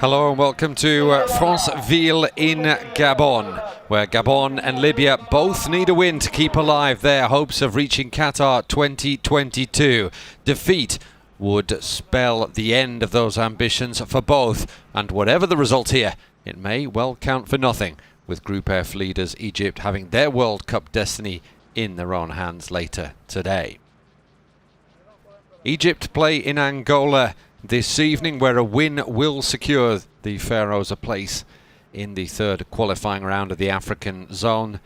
Hello and welcome to Franceville in Gabon, where Gabon and Libya both need a win to keep alive their hopes of reaching Qatar 2022. Defeat would spell the end of those ambitions for both, and whatever the result here, it may well count for nothing, with Group F leaders Egypt having their World Cup destiny in their own hands later today. Egypt play in Angola this evening, where a win will secure the Faroes a place in the third qualifying round of the African zone.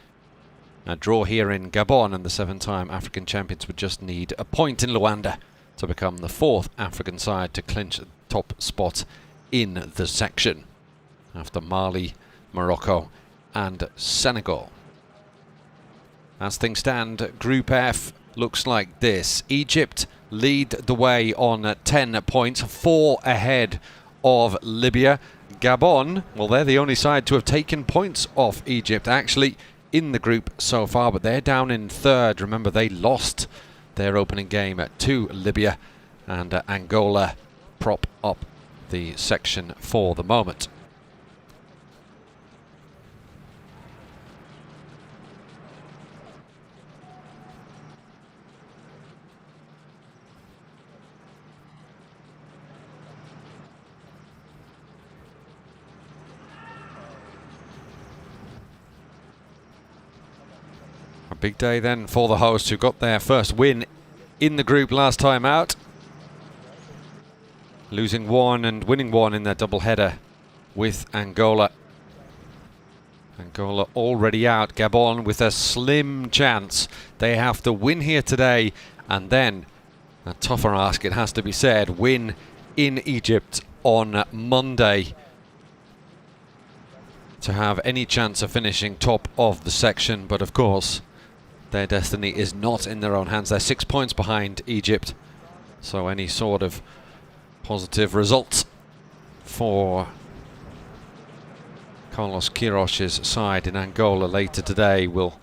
A draw here in Gabon, and the seven-time African champions would just need a point in Luanda to become the fourth African side to clinch the top spot in the section, after Mali, Morocco and Senegal. As things stand, Group F looks like this. Egypt lead the way on 10 points, 4 ahead of Libya. Gabon, well, they're the only side to have taken points off Egypt actually in the group so far, but they're down in third. Remember, they lost their opening game to Libya, and Angola prop up the section for the moment. A big day then for the hosts, who got their first win in the group last time out, losing one and winning one in their doubleheader with Angola. Angola already out. Gabon with a slim chance. They have to win here today, and then a tougher ask, it has to be said, win in Egypt on Monday to have any chance of finishing top of the section. But of course, their destiny is not in their own hands. They're 6 points behind Egypt, so any sort of positive result for Carlos Queiroz' side in Angola later today will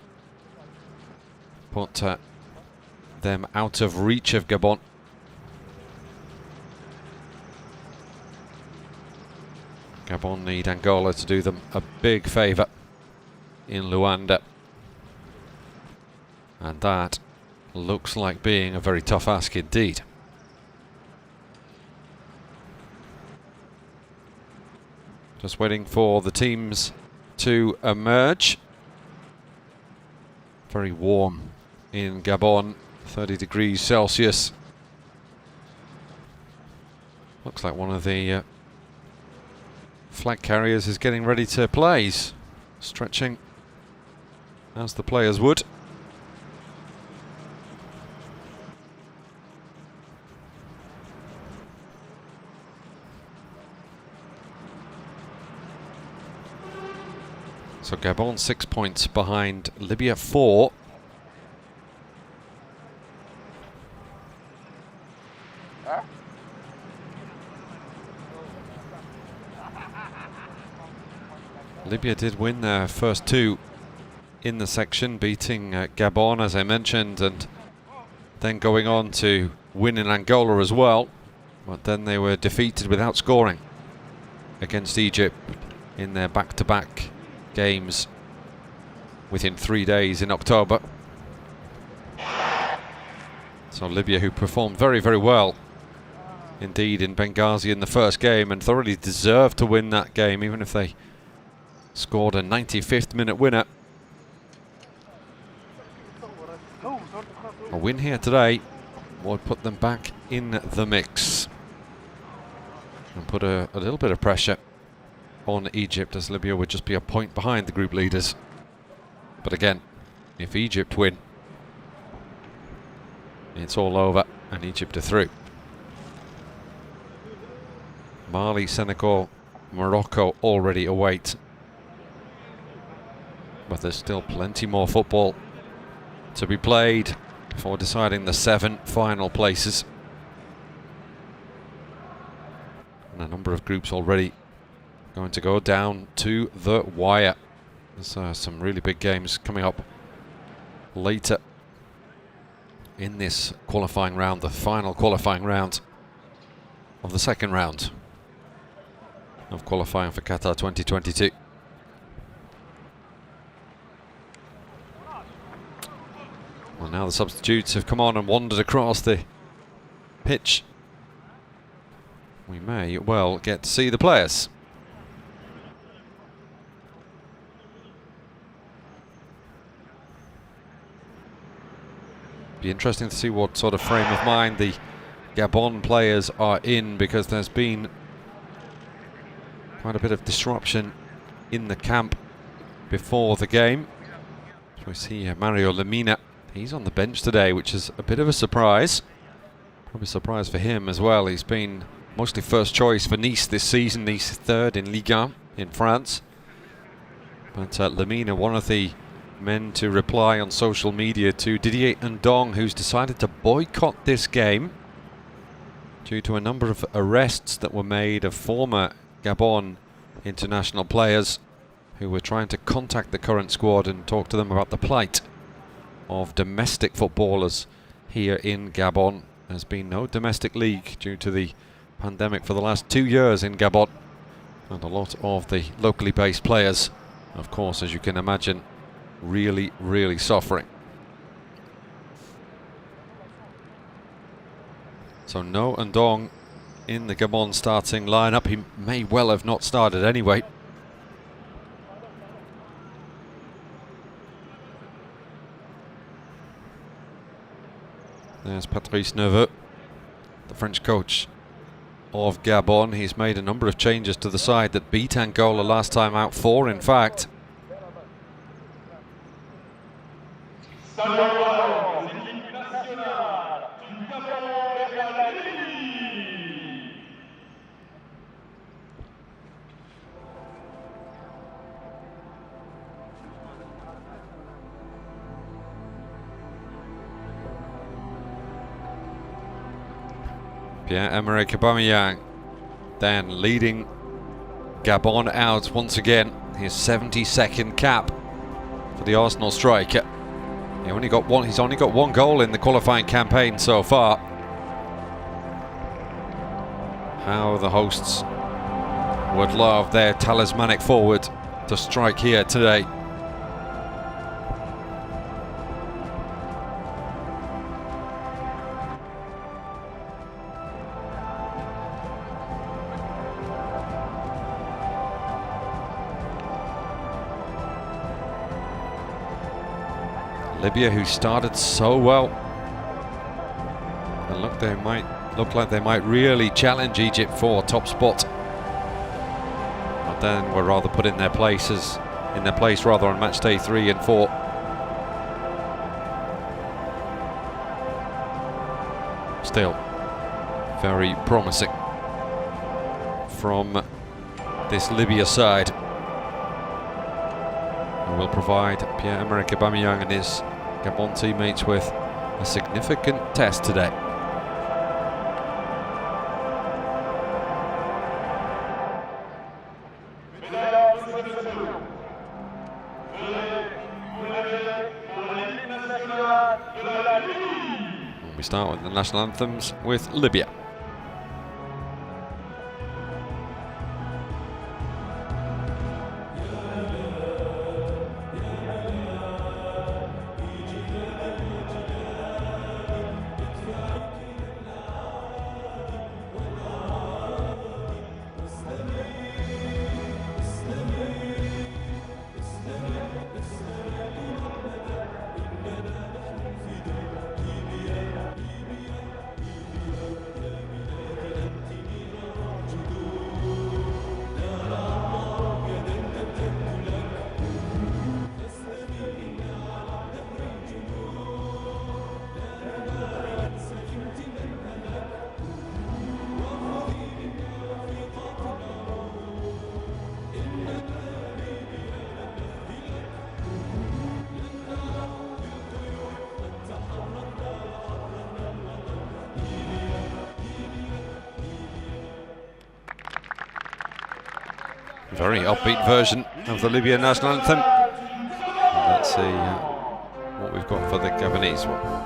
put them out of reach of Gabon. Gabon need Angola to do them a big favour in Luanda, and that looks like being a very tough ask indeed. Just waiting for the teams to emerge. Very warm in Gabon, 30 degrees Celsius. Looks like one of the flag carriers is getting ready to play. He's stretching as the players would. So Gabon 6 points behind Libya, 4. Libya did win their first two in the section, beating Gabon, as I mentioned, and then going on to win in Angola as well, but then they were defeated without scoring against Egypt in their back-to-back games within 3 days in October. So Libya, who performed very, very well indeed in Benghazi in the first game and thoroughly deserved to win that game, even if they scored a 95th minute winner. A win here today would put them back in the mix and put a little bit of pressure on Egypt, as Libya would just be a point behind the group leaders. But again, if Egypt win, it's all over and Egypt are through. Mali, Senegal, Morocco already await, but there's still plenty more football to be played before deciding the 7 final places. And a number of groups already going to go down to the wire. There's some really big games coming up later in this qualifying round, the final qualifying round of the second round of qualifying for Qatar 2022. Well, now the substitutes have come on and wandered across the pitch. We may well get to see the players. Be interesting to see what sort of frame of mind the Gabon players are in, because there's been quite a bit of disruption in the camp before the game. So we see Mario Lemina. He's on the bench today, which is a bit of a surprise. Probably a surprise for him as well. He's been mostly first choice for Nice this season. Nice third in Ligue 1 in France. But Lemina, one of the men to reply on social media to Didier Ndong, who's decided to boycott this game due to a number of arrests that were made of former Gabon international players who were trying to contact the current squad and talk to them about the plight of domestic footballers here in Gabon. There's been no domestic league due to the pandemic for the last 2 years in Gabon, and a lot of the locally based players, of course, as you can imagine, really suffering. So no Ndong in the Gabon starting lineup. He may well have not started anyway. There's Patrice Neveu, the French coach of Gabon. He's made a number of changes to the side that beat Angola last time out, 4 in fact. Pierre-Emerick Aubameyang then leading Gabon out once again. His 72nd cap for the Arsenal striker. He's only got one goal in the qualifying campaign so far. How the hosts would love their talismanic forward to strike here today. Libya, who started so well, and look like they might really challenge Egypt for top spot, but then were rather put in their place rather on match day 3 and 4. Still very promising from this Libya side, and will provide Pierre-Emerick Aubameyang and his Gabon teammates with a significant test today. We start with the national anthems with Libya. Very upbeat version of the Libya national anthem. Let's see what we've got for the Gabonese one.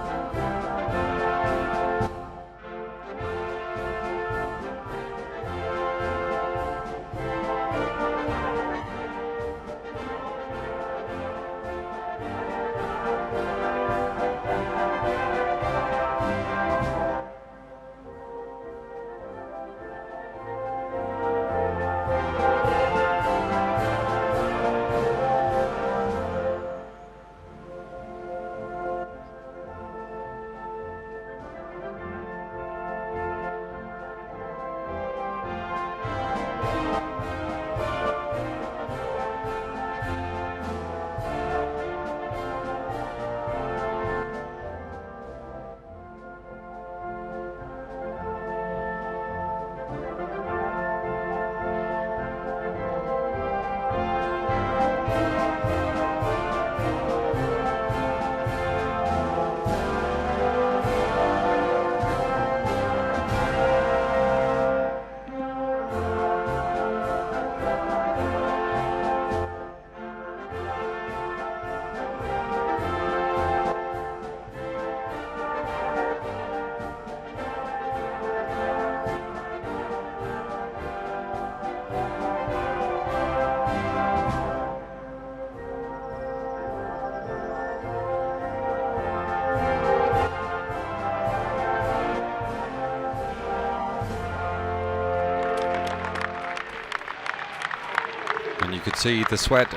And you could see the sweat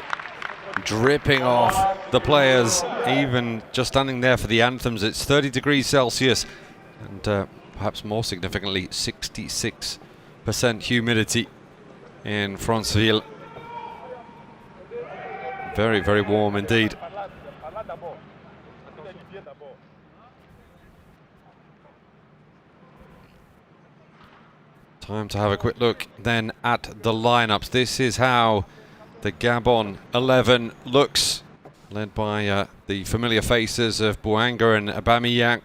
dripping off the players, even just standing there for the anthems. It's 30 degrees Celsius and perhaps more significantly 66% humidity in Franceville. Very, very warm indeed. Time to have a quick look then at the lineups. This is how the Gabon 11 looks, led by the familiar faces of Bouanga and Aubameyang.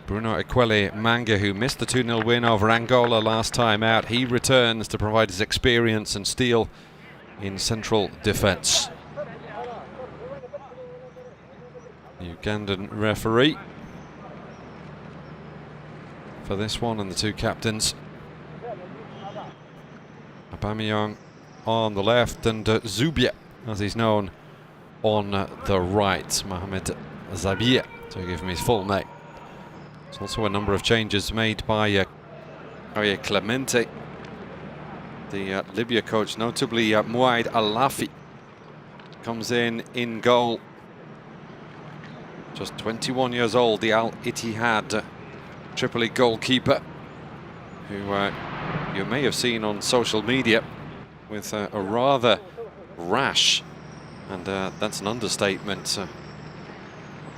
Bruno Ekwele Manga, who missed the 2-0 win over Angola last time out, he returns to provide his experience and steel in central defence. The Ugandan referee for this one, and the two captains, Aubameyang on the left and Zubia, as he's known, on the right. Mohamed Zabia, to give him his full name. There's also a number of changes made by Javier Clemente, the Libya coach, notably Mouaid Al-Lafi comes in goal. Just 21 years old, the Al Ittihad Tripoli goalkeeper, who you may have seen on social media with a rather rash, and that's an understatement,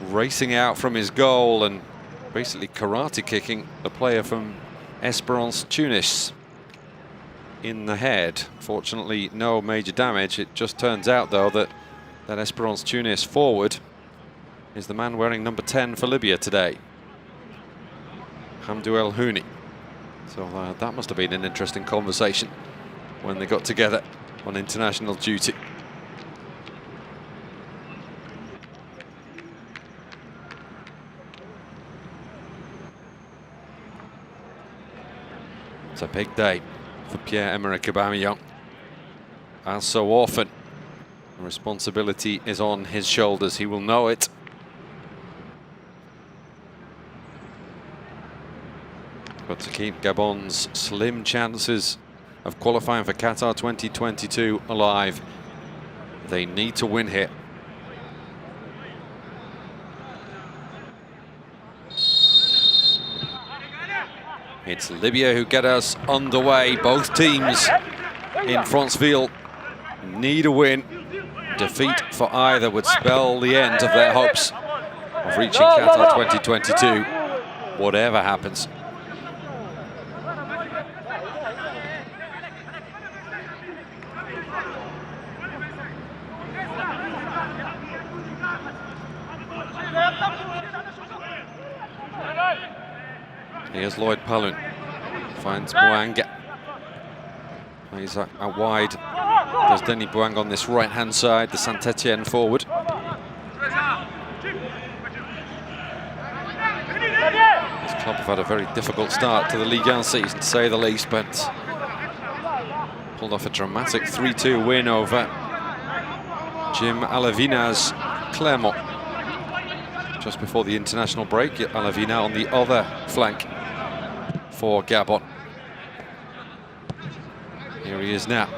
racing out from his goal and basically karate kicking the player from Esperance Tunis in the head. Fortunately, no major damage. It just turns out, though, that Esperance Tunis forward is the man wearing number 10 for Libya today, Hamdou El Houni. So that must have been an interesting conversation when they got together on international duty. It's a big day for Pierre-Emerick Aubameyang. As so often, the responsibility is on his shoulders. He will know it. But to keep Gabon's slim chances of qualifying for Qatar 2022 alive, they need to win here. It's Libya who get us underway. Both teams in Franceville need a win. Defeat for either would spell the end of their hopes of reaching Qatar 2022, whatever happens. Here's Lloyd Palun, finds Bouanga, plays out wide. There's Denis Bouanga on this right-hand side, the Saint-Etienne forward. This club have had a very difficult start to the Ligue 1 season, to say the least, but pulled off a dramatic 3-2 win over Jim Alavina's Clermont just before the international break. Alavina on the other flank for Gabon. Here he is now,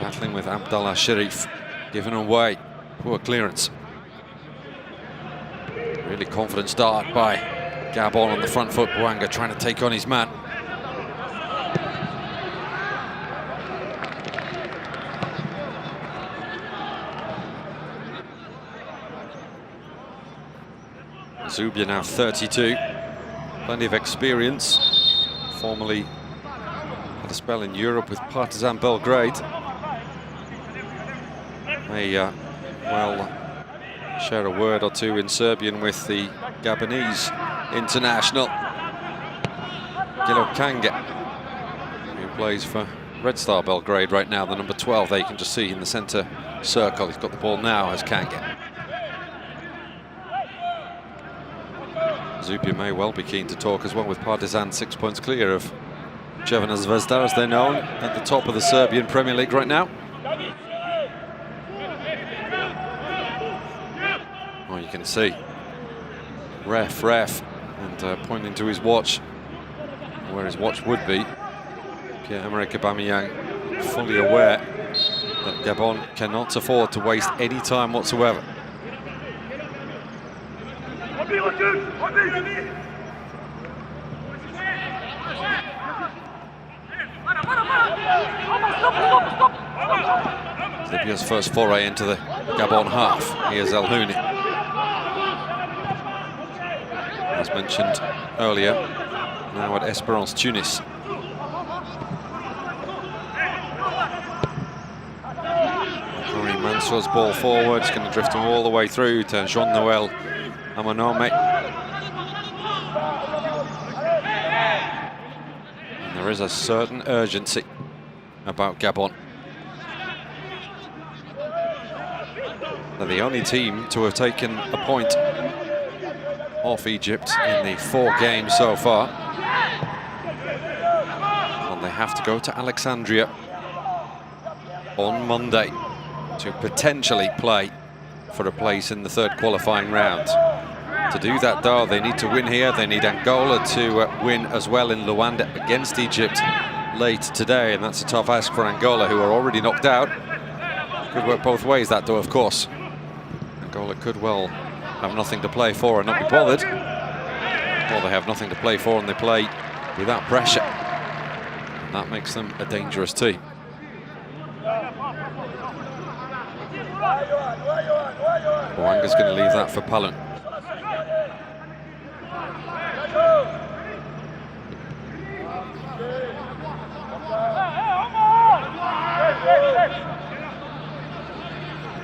battling with Abdallah Sharif, given away. Poor clearance. Really confident start by Gabon on the front foot. Bouanga trying to take on his man. Zubia now 32, plenty of experience, formerly had a spell in Europe with Partizan Belgrade. May well share a word or two in Serbian with the Gabonese international, Gilo Kanga, who plays for Red Star Belgrade right now, the number 12 there you can just see in the centre circle. He's got the ball now as Kanga. Zubia may well be keen to talk as well with Partizan 6 points clear of Crvena Zvezda, as they're known, at the top of the Serbian Premier League right now. Oh, you can see ref, and pointing to his watch, where his watch would be. Pierre-Emerick Aubameyang fully aware that Gabon cannot afford to waste any time whatsoever. Libya's first foray into the Gabon half. Here's El Houni. As mentioned earlier, now at Esperance Tunis. Karim Mansour's ball forward, it's going to drift him all the way through to Jean-Noël Amonome. And there is a certain urgency about Gabon. They're the only team to have taken a point off Egypt in the 4 games so far. And they have to go to Alexandria on Monday to potentially play for a place in the 3rd qualifying round. To do that, though, they need to win here. They need Angola to win as well in Luanda against Egypt late today, and that's a tough ask for Angola, who are already knocked out. Could work both ways, that, though, of course. Angola could well have nothing to play for and not be bothered. Or they have nothing to play for and they play without pressure. And that makes them a dangerous team. Bouanga's going to leave that for Palun.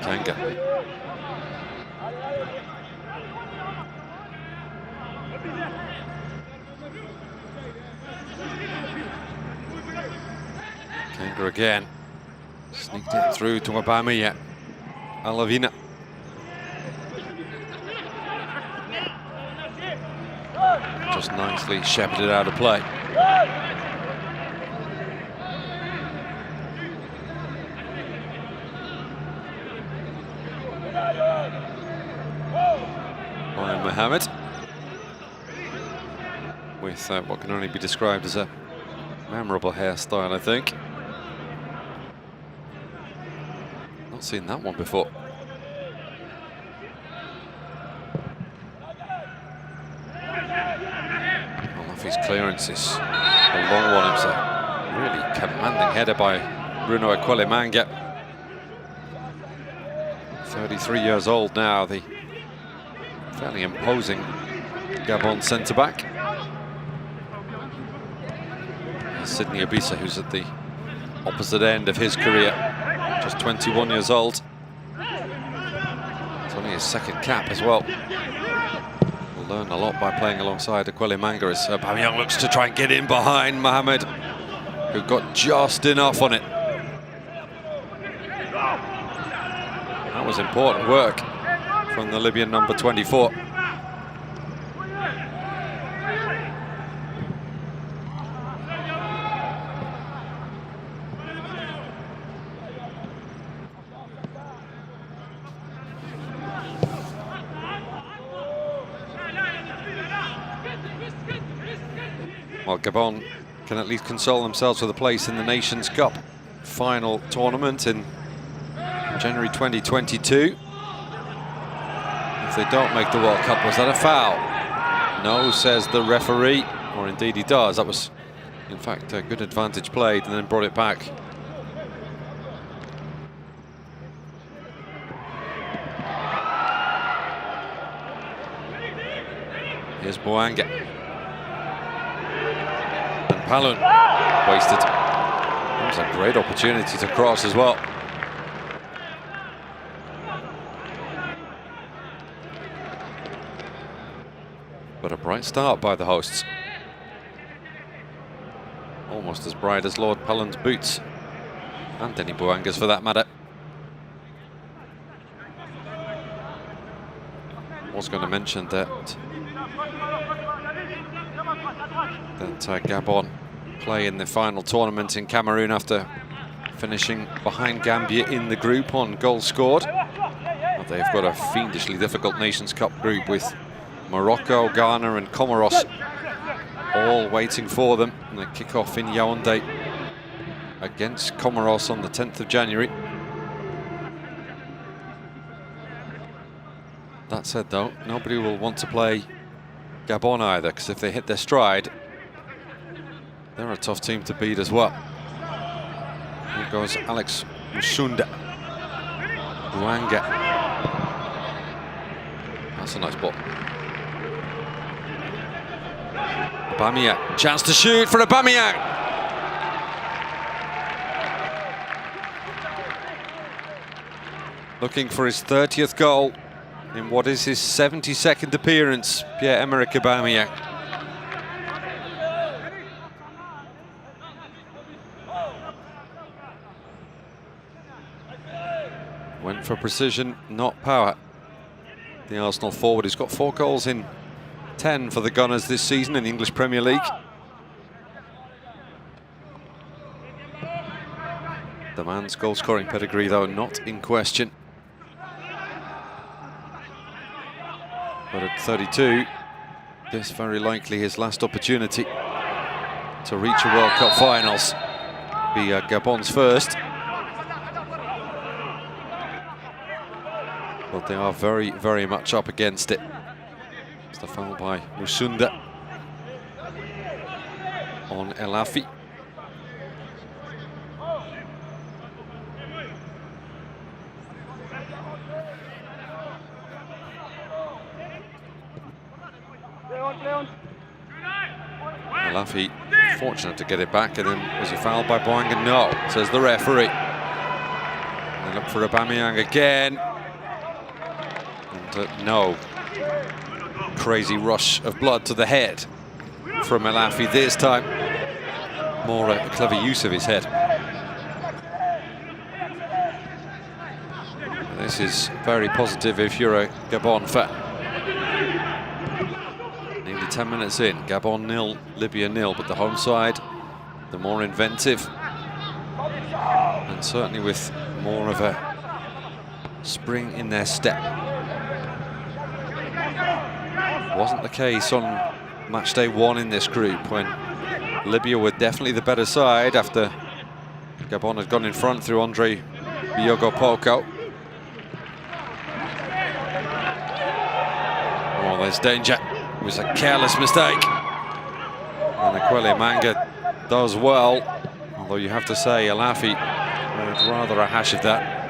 Kanga. Kanga again. Sneaked it through to Aubameyang. Alavina. Comoros nicely shepherded out of play. Ryan Mohammed with what can only be described as a memorable hairstyle, I think. Not seen that one before. His clearance is a long one. It was a really commanding header by Bruno Aqualimanga. 33 years old now, the fairly imposing Gabon centre-back. Sydney Obisa, who's at the opposite end of his career, just 21 years old. It's only his second cap as well. Learn a lot by playing alongside Aqualimanga as Aubameyang looks to try and get in behind Mohamed, who got just enough on it. That was important work from the Libyan number 24. Well, Gabon can at least console themselves with a place in the Nations Cup final tournament in January 2022. If they don't make the World Cup, was that a foul? No, says the referee, or indeed he does. That was, in fact, a good advantage played and then brought it back. Here's Boanga. Palun wasted. That was a great opportunity to cross as well. But a bright start by the hosts. Almost as bright as Lord Palun's boots. And Denny Boanga's for that matter. I was going to mention that Gabon play in the final tournament in Cameroon after finishing behind Gambia in the group on goals scored. Well, they've got a fiendishly difficult Nations Cup group with Morocco, Ghana and Comoros all waiting for them. And they kick off in Yaoundé against Comoros on the 10th of January. That said though, nobody will want to play Gabon either, because if they hit their stride, they're a tough team to beat as well. Here goes Alex Musunda. Boanga. That's a nice ball. Aubameyang. Chance to shoot for Aubameyang. Looking for his 30th goal in what is his 72nd appearance, Pierre-Emerick Aubameyang. Went for precision, not power. The Arsenal forward who's got 4 goals in 10 for the Gunners this season in the English Premier League. The man's goal-scoring pedigree, though, not in question. But at 32, this very likely his last opportunity to reach a World Cup finals. Be Gabon's first. But they are very, very much up against it. It's the foul by Musunda on Elafi. Elafi fortunate to get it back, and then was he fouled by Boanga? No, says the referee. And they look for Aubameyang again. And no. Crazy rush of blood to the head from Elafi this time. More a clever use of his head. This is very positive if you're a Gabon fan. Nearly 10 minutes in. Gabon 0, Libya 0, but the home side, the more inventive, and certainly with more of a spring in their step. Wasn't the case on match day 1 in this group, when Libya were definitely the better side after Gabon had gone in front through Andre Biogo Poko. Oh, there's danger. It was a careless mistake. And Aquile Manga does well, although you have to say Alafi had rather a hash of that.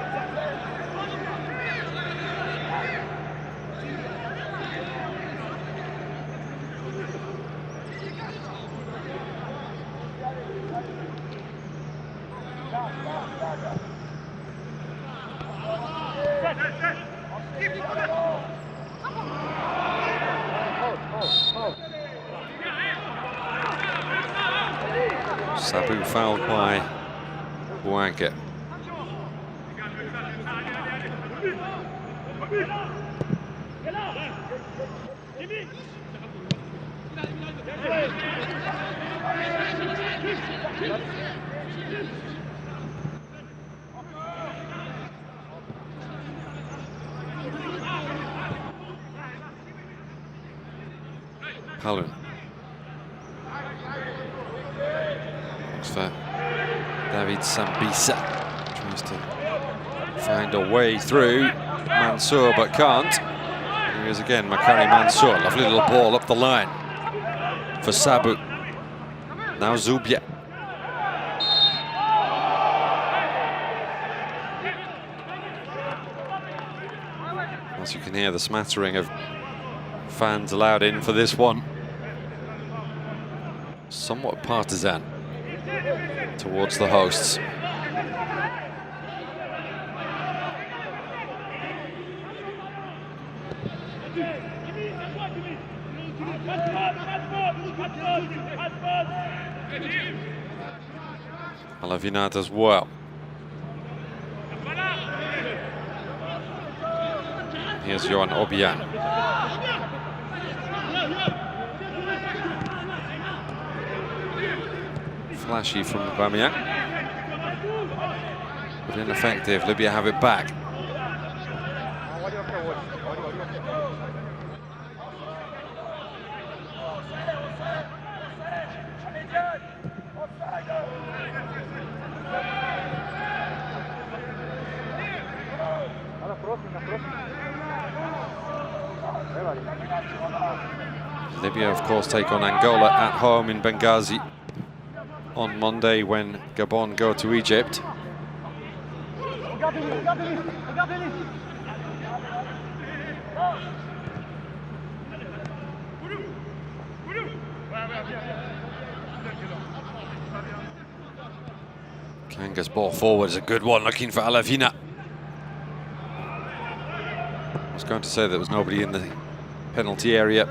Sabu fouled by Bouanke. Palun. For David Sambisa, tries to find a way through Mansour but can't. Here he is again, Makari Mansour, lovely little ball up the line for Sabu. Now Zubia. As you can hear, the smattering of fans allowed in for this one. Somewhat partisan towards the hosts. Alavina does well. Here's Johan Obiang. Flashy from Aubameyang, but ineffective. Libya have it back. Libya, of course, take on Angola at home in Benghazi on Monday when Gabon go to Egypt. Kanga's ball forward is a good one, looking for Alavina. I was going to say there was nobody in the penalty area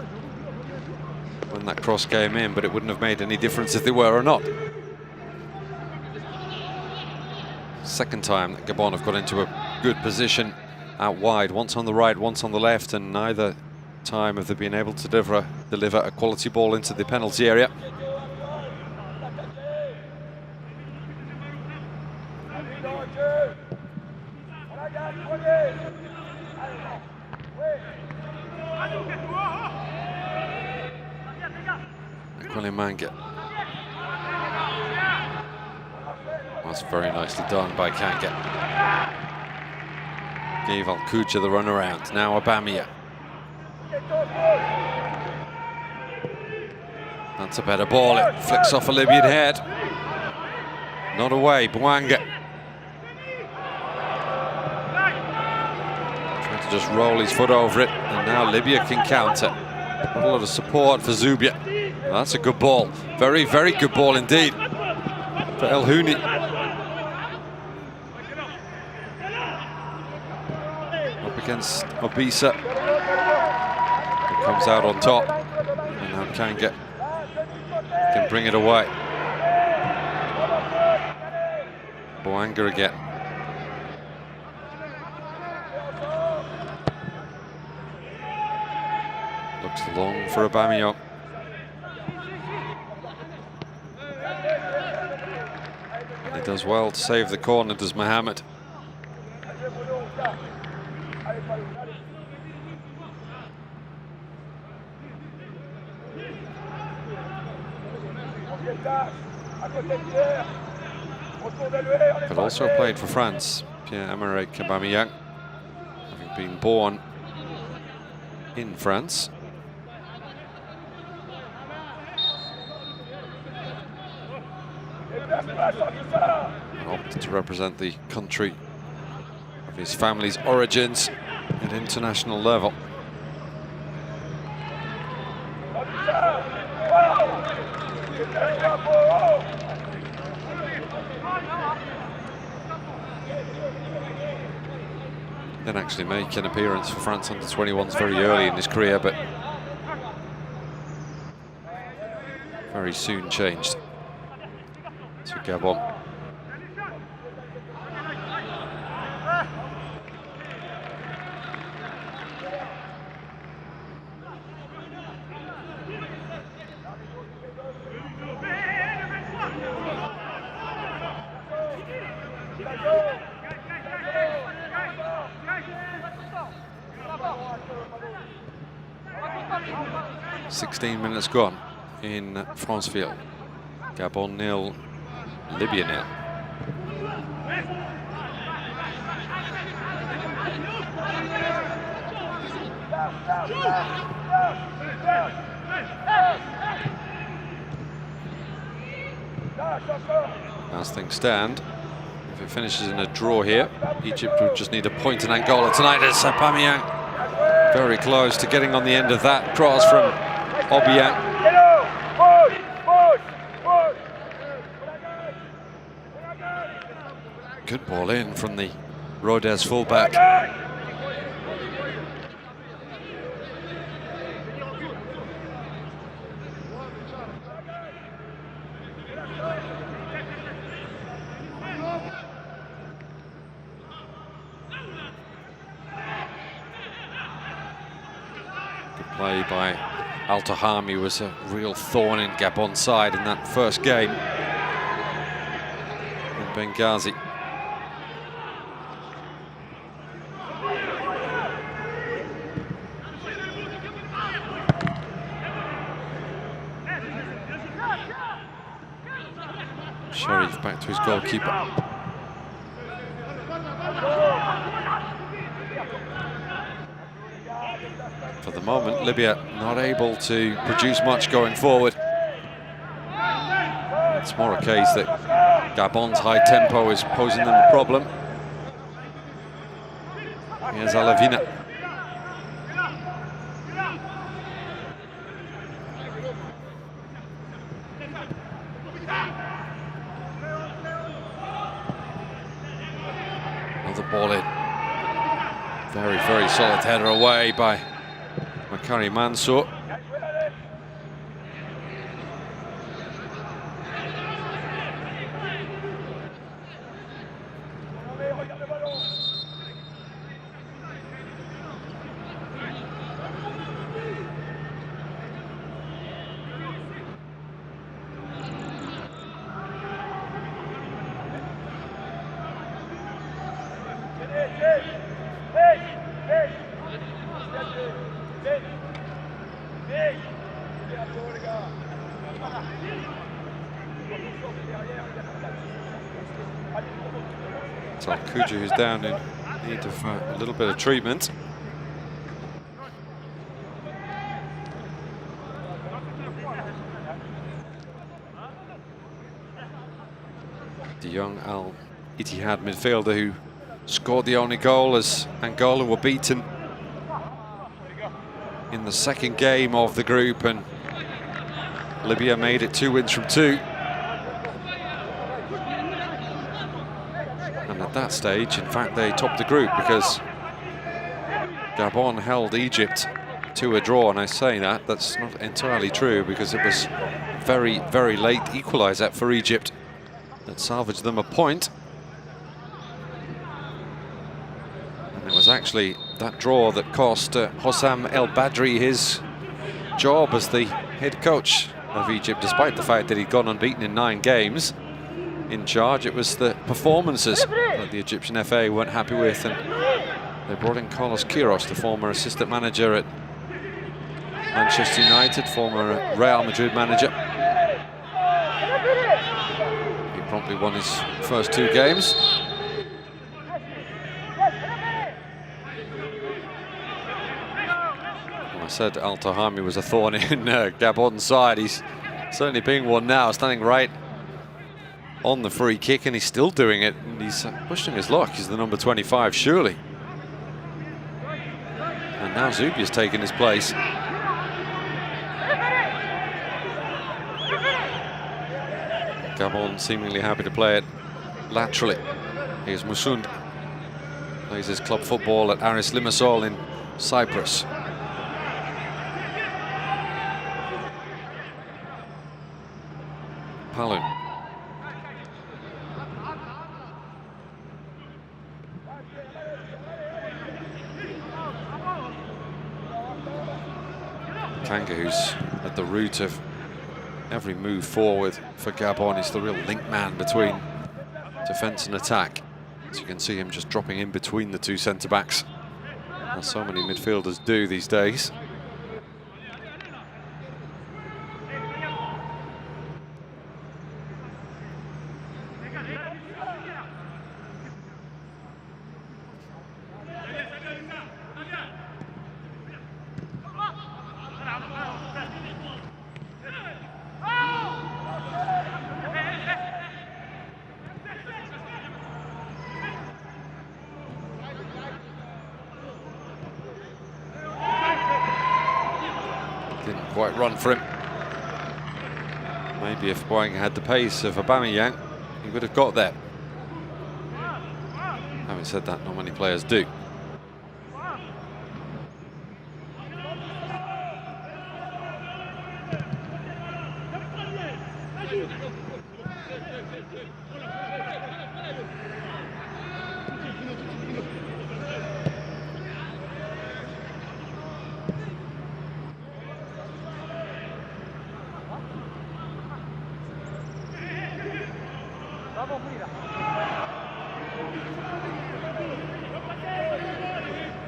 when that cross came in, but it wouldn't have made any difference if they were or not. Second time that Gabon have got into a good position out wide, once on the right, once on the left, and neither time have they been able to deliver a quality ball into the penalty area. Manga. That's very nicely done by Kanga. Gave Alcucha the run around. Now Aubameyang. That's a better ball. It flicks off a Libyan head. Not away. Bouanga. Trying to just roll his foot over it, and now Libya can counter. Not a lot of support for Zubia. That's a good ball. Very, very good ball indeed for El Houni. Up against Obisa, who comes out on top. And now Kanga can bring it away. Bouanga again. Looks long for Aubameyang. He does well to save the corner, does Mohamed. But also played for France, Pierre-Emerick Aubameyang, having been born in France. And opted to represent the country of his family's origins at international level. Didn't actually make an appearance for France under 21s very early in his career, but very soon changed to Gabon. Minutes gone in Franceville. Gabon 0, Libya 0. As things stand, if it finishes in a draw here, Egypt would just need a point in Angola tonight. As Aubameyang very close to getting on the end of that cross from Obiang. Good ball in from the Rodez fullback. Good play by Al-Tahami, was a real thorn in Gabon's side in that first game in Benghazi. Sharif back to his goalkeeper. For the moment, Libya not able to produce much going forward. It's more a case that Gabon's high tempo is posing them a problem. Here's Alavina. Another ball in. Very, very solid header away by Makari Mansour. So Kuju, who's down in need of a little bit of treatment. The young Al Ittihad midfielder who scored the only goal as Angola were beaten in the second game of the group, and Libya made it 2 wins from 2. And at that stage, in fact, they topped the group because Gabon held Egypt to a draw. And I say that's not entirely true, because it was very, very late equaliser for Egypt that salvaged them a point. And it was actually that draw that cost Hossam El Badri his job as the head coach of Egypt, despite the fact that he'd gone unbeaten in 9 games in charge. It was the performances that the Egyptian FA weren't happy with, and they brought in Carlos Queiroz, the former assistant manager at Manchester United, former Real Madrid manager. He promptly won his first 2 games. I said Al Tahami was a thorn in Gabon's side. He's certainly being one now, standing right on the free kick, and he's still doing it. And he's pushing his luck. He's the number 25, surely. And now Zubia's taken his place. Gabon seemingly happy to play it laterally. Here's Musund. Plays his club football at Aris Limassol in Cyprus. Palun. Kanga, who's at the root of every move forward for Gabon, is the real link man between defence and attack. As you can see him just dropping in between the 2 centre-backs, as so many midfielders do these days. Didn't quite run for him. Maybe if Boeing had the pace of Aubameyang, he would have got there. Having said that, not many players do.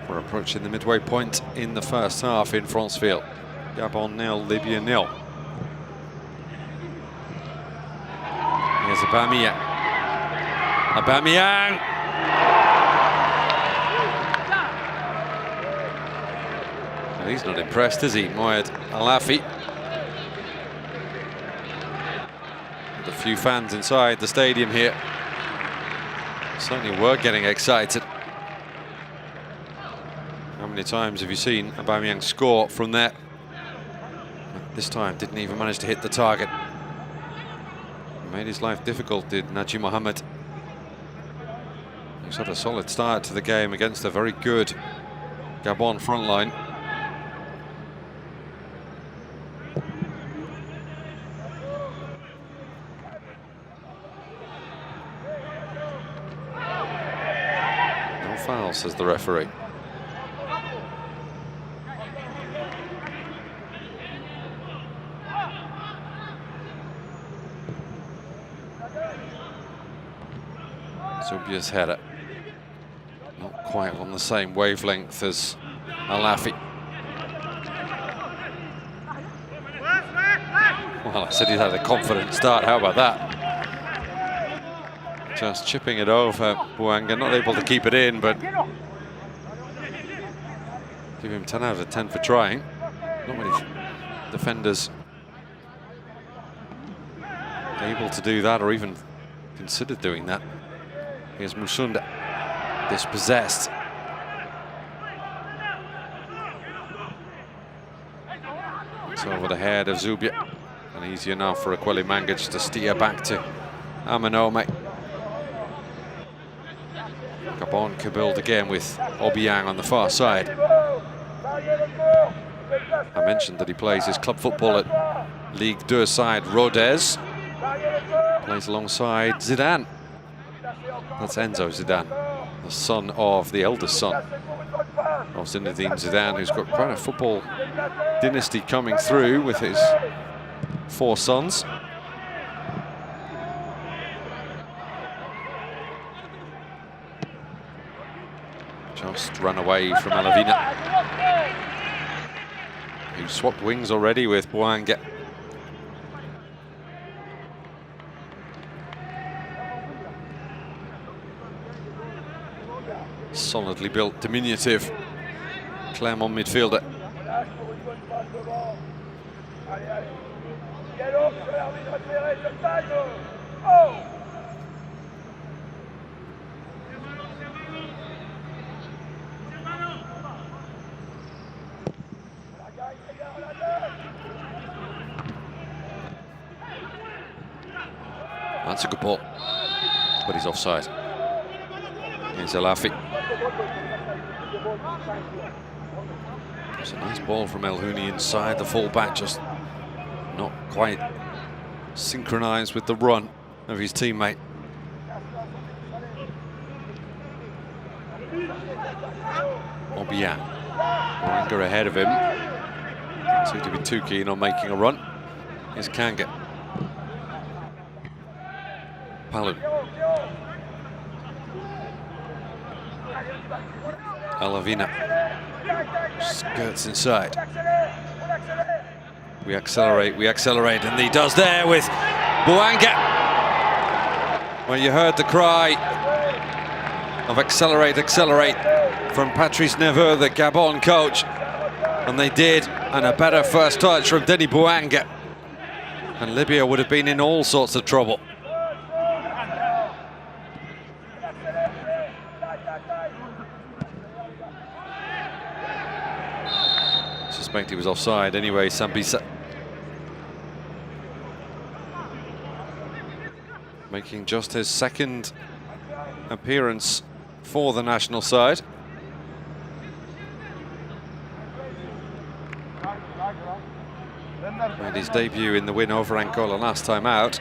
We're approaching the midway point in the first half in Franceville. Gabon 0, Libya 0. Here's Aubameyang. Aubameyang! Well, he's not impressed, is he? Moed Alafi. The few fans inside the stadium here certainly were getting excited. How many times have you seen Aubameyang score from there? This time didn't even manage to hit the target. Made his life difficult, did Naji Mohammed. He's had a solid start to the game against a very good Gabon front line. No foul, says the referee. Zubia's header, not quite on the same wavelength as Alafi. Well, I said he'd had a confident start, how about that? Just chipping it over, Bouanga, not able to keep it in, but give him 10 out of 10 for trying. Not many defenders able to do that or even considered doing that. Here's Musunda, dispossessed. It's over the head of Zubia. And easier now for Akweli Mangic to steer back to Amanome. Gabon can build again with Obiang on the far side. I mentioned that he plays his club football at Ligue 2 side Rodez. Plays alongside Zidane. That's Enzo Zidane, the son of the eldest son of Zinedine Zidane, who's got quite a football dynasty coming through with his 4 sons. Just run away from Alavina, who swapped wings already with Boanga. Solidly built, diminutive Clermont midfielder. That's a good ball, but he's offside. Here's Alafi. It's a nice ball from El Houni inside. The fullback just not quite synchronized with the run of his teammate. Obiang. Boanga ahead of him. Doesn't seem to be too keen on making a run. Here's Kanga. Palun. Alavina skirts inside. We accelerate, and he does there with Boanga. Well, you heard the cry of accelerate, accelerate from Patrice Neveu, the Gabon coach, and they did, and a better first touch from Denis Boanga, and Libya would have been in all sorts of trouble. He was offside anyway, Sambisa. Making just his second appearance for the national side. Made his debut in the win over Angola last time out.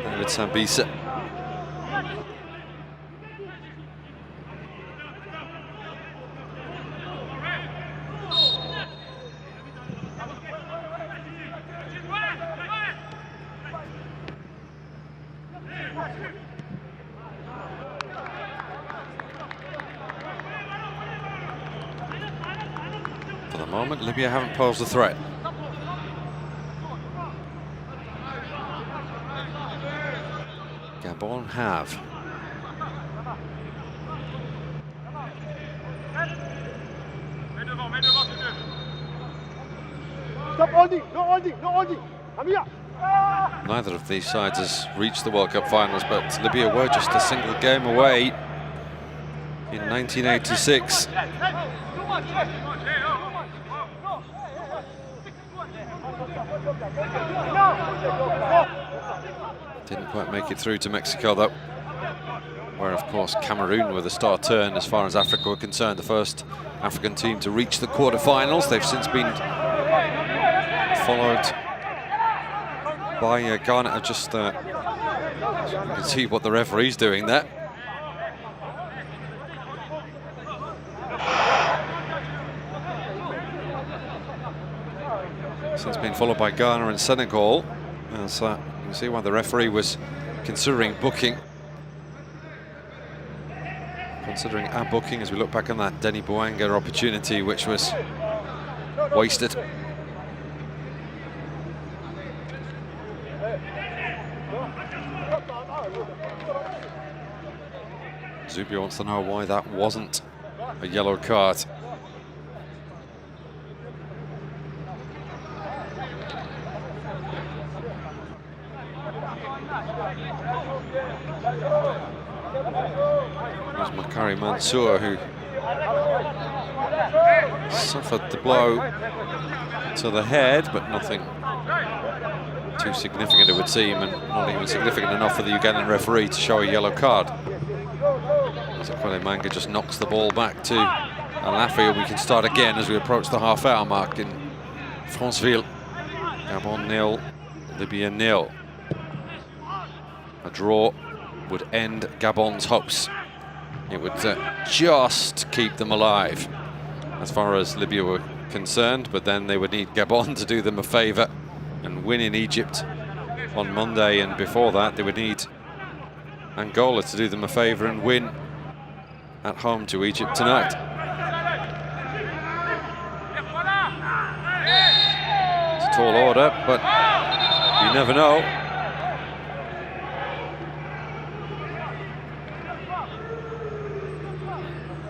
David Sambisa. Libya haven't posed a threat. Gabon have. Stop holding, no holding, no holding. Neither of these sides has reached the World Cup finals, but Libya were just a single game away in 1986. Didn't quite make it through to Mexico though, where of course Cameroon were the star turn as far as Africa were concerned, the first African team to reach the quarterfinals. They've since been followed by Ghana. Just you can see what the referee's doing there. Since been followed by Ghana and Senegal. As you can see why the referee was considering booking. Considering a booking as we look back on that Denis Boanga opportunity, which was wasted. Zubia wants to know why that wasn't a yellow card. There's Makari Mansour, who suffered the blow to the head, but nothing too significant it would seem, and not even significant enough for the Ugandan referee to show a yellow card. As Manga just knocks the ball back to Alafi, and we can start again as we approach the half-hour mark in Franceville. Gabon 0, Libya 0. A draw would end Gabon's hopes. It would just keep them alive as far as Libya were concerned, but then they would need Gabon to do them a favour and win in Egypt on Monday, and before that they would need Angola to do them a favour and win at home to Egypt tonight. It's a tall order, but you never know.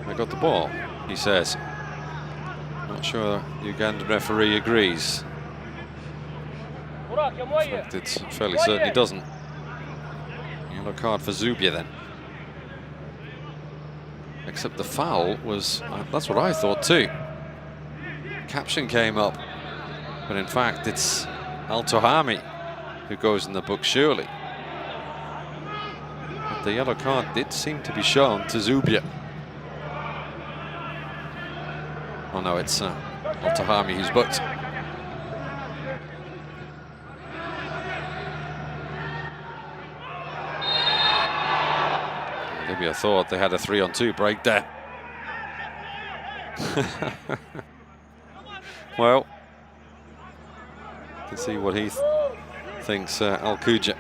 I got the ball, he says. Not sure the Ugandan referee agrees. In fact, it's fairly certain he doesn't. Yellow card for Zubia then. Except the foul was, that's what I thought too. Caption came up, but in fact it's Al-Tohami who goes in the book surely. But the yellow card did seem to be shown to Zubia. Oh no, it's Al-Tohami who's booked. Libya thought they had a 3-on-2 break there. Well, you can see what he thinks, Al-Kuja.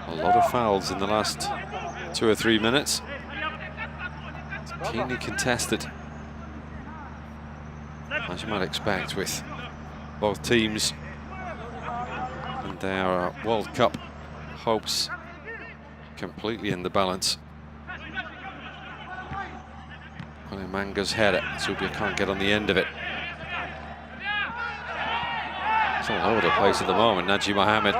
A lot of fouls in the last 2 or 3 minutes. It's keenly contested, as you might expect with both teams and their World Cup hopes completely in the balance. Manga's header, Zubia can't get on the end of it. It's all over the place at the moment. Najee Mohammed.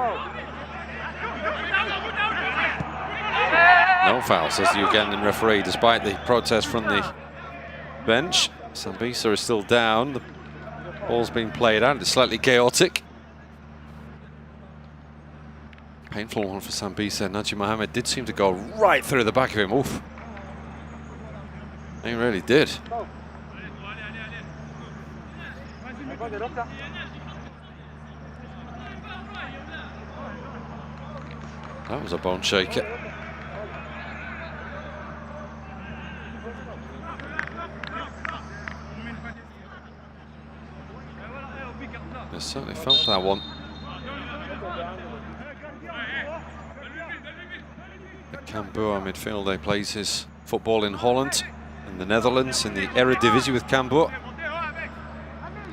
No foul, says the Ugandan referee, despite the protest from the bench. Sambisa is still down. The ball's being played out. It's slightly chaotic. Painful one for Sambisa. Najee Mohammed did seem to go right through the back of him. Oof. He really did. That was a bone shaker. I certainly felt that one. The Cambuur midfielder plays his football in Holland, in the Netherlands, in the Eredivisie with Cambuur.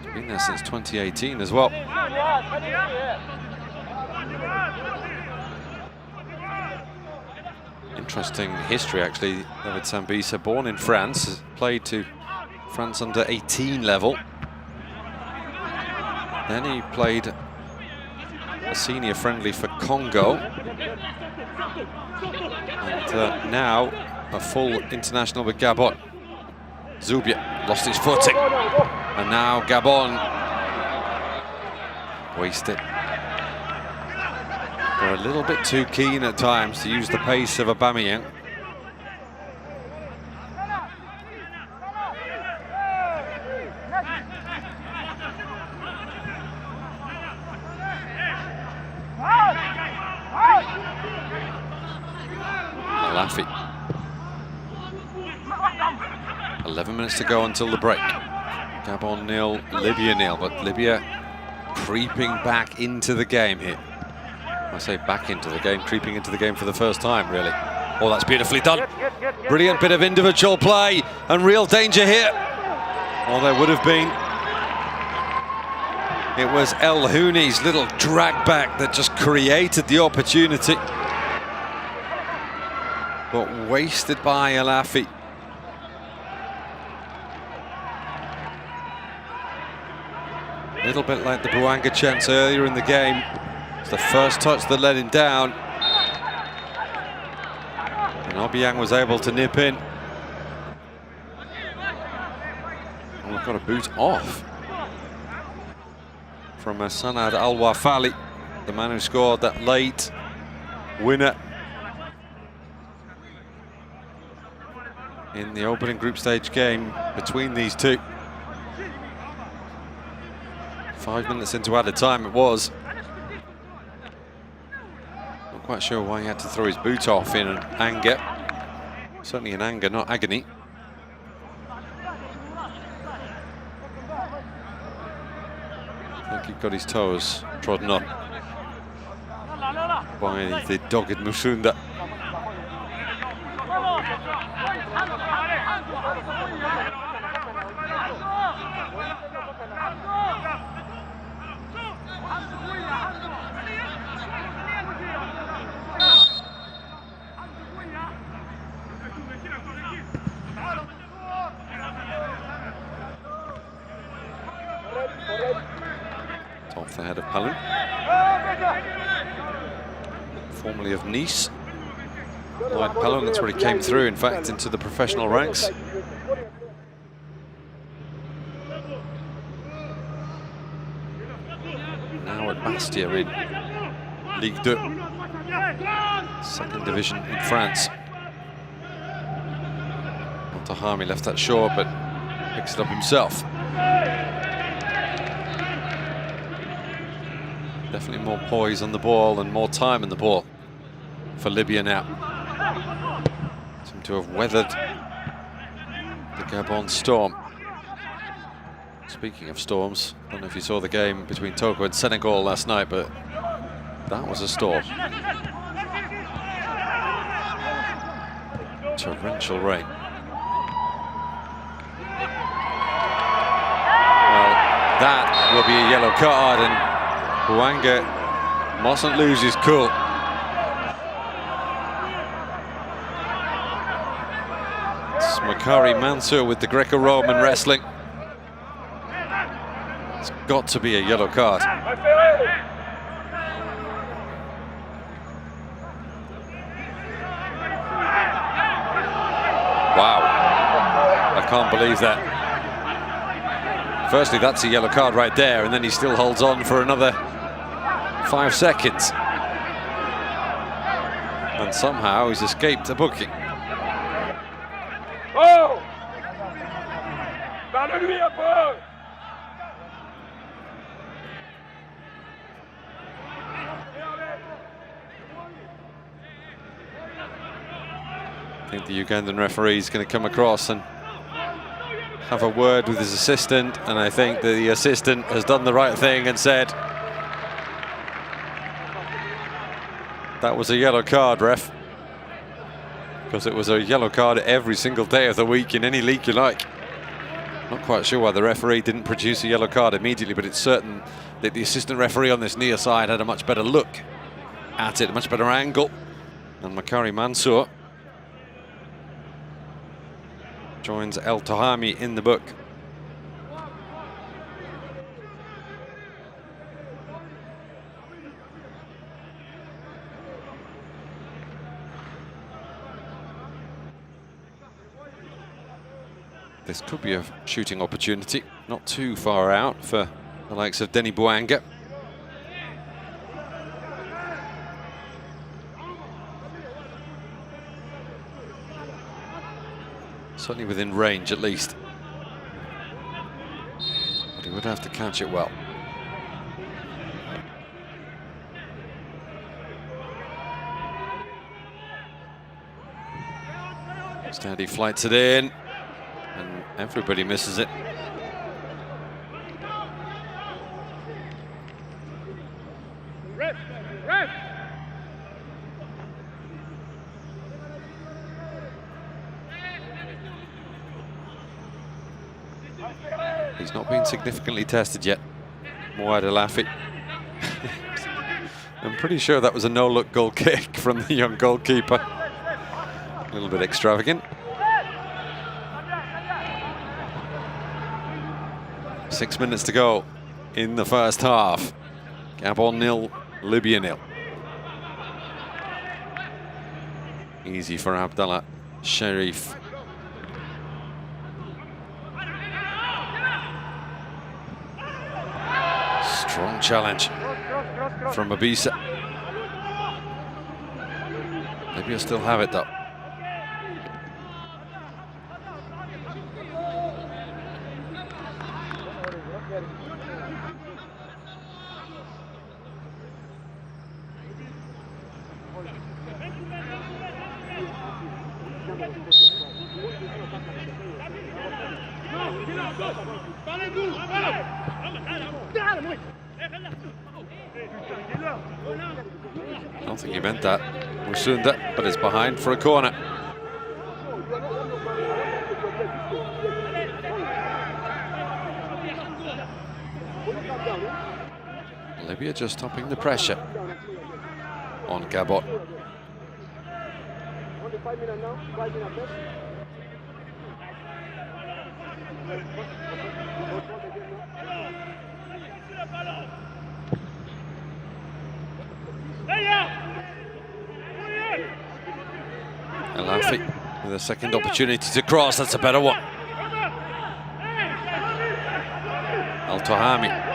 He's been there since 2018 as well. Interesting history actually. David Sambisa, born in France, played to France under 18 level. Then he played a senior friendly for Congo. And now a full international with Gabon. Zubia lost his footing. And now Gabon wasted. They're a little bit too keen at times to use the pace of Aubameyang. Alafi. 11 minutes to go until the break. Gabon 0, Libya 0, but Libya creeping back into the game here. I say back into the game, creeping into the game for the first time, really. Oh, that's beautifully done. Brilliant bit of individual play and real danger here. Well, there would have been. It was El Houni's little drag back that just created the opportunity. But wasted by Alafi. A little bit like the Bouanga chance earlier in the game. It's the first touch that let him down. And Obiang was able to nip in. And we've got a boot off from Sanad Al-Wafali, the man who scored that late winner in the opening group stage game between these two. 5 minutes into added time it was. quite sure why he had to throw his boot off in anger. Certainly in anger, not agony. I think he got his toes trodden on by the dogged Musunda. Off the head of Palun, formerly of Nice. Lloyd Palun, that's where he came through, in fact, into the professional ranks. Now at Bastia in Ligue 2, second division in France. Tahami left that short, but picks it up himself. Definitely more poise on the ball and more time on the ball for Libya now. Seem to have weathered the Gabon storm. Speaking of storms, I don't know if you saw the game between Togo and Senegal last night, but that was a storm. Torrential rain. Well, that will be a yellow card, and Hwanga mustn't lose his cool. It's Makari Mansour with the Greco-Roman wrestling. It's got to be a yellow card. Wow, I can't believe that. Firstly, that's a yellow card right there, and then he still holds on for another 5 seconds. And somehow he's escaped a booking. Oh! Parle-lui un peu! I think the Ugandan referee is going to come across and have a word with his assistant, and I think the assistant has done the right thing and said, that was a yellow card, ref. Because it was a yellow card every single day of the week in any league you like. Not quite sure why the referee didn't produce a yellow card immediately, but it's certain that the assistant referee on this near side had a much better look at it, a much better angle. And Makari Mansour joins El Tahami in the book. This could be a shooting opportunity, not too far out for the likes of Denny Bouanga. Certainly within range, at least. But he would have to catch it well. Steady flights it in, and everybody misses it. He's not been significantly tested yet, Mouad Elafi. I'm pretty sure that was a no-look goal kick from the young goalkeeper. A little bit extravagant. 6 minutes to go in the first half. Gabon 0, Libya 0. Easy for Abdallah Sharif. Strong challenge from Abisa. Libya still have it though. I don't think he meant that. Musunda, but it's behind for a corner. Libya just stopping the pressure on Gabon. Elafi with a second opportunity to cross. That's a better one. Al-Tohami.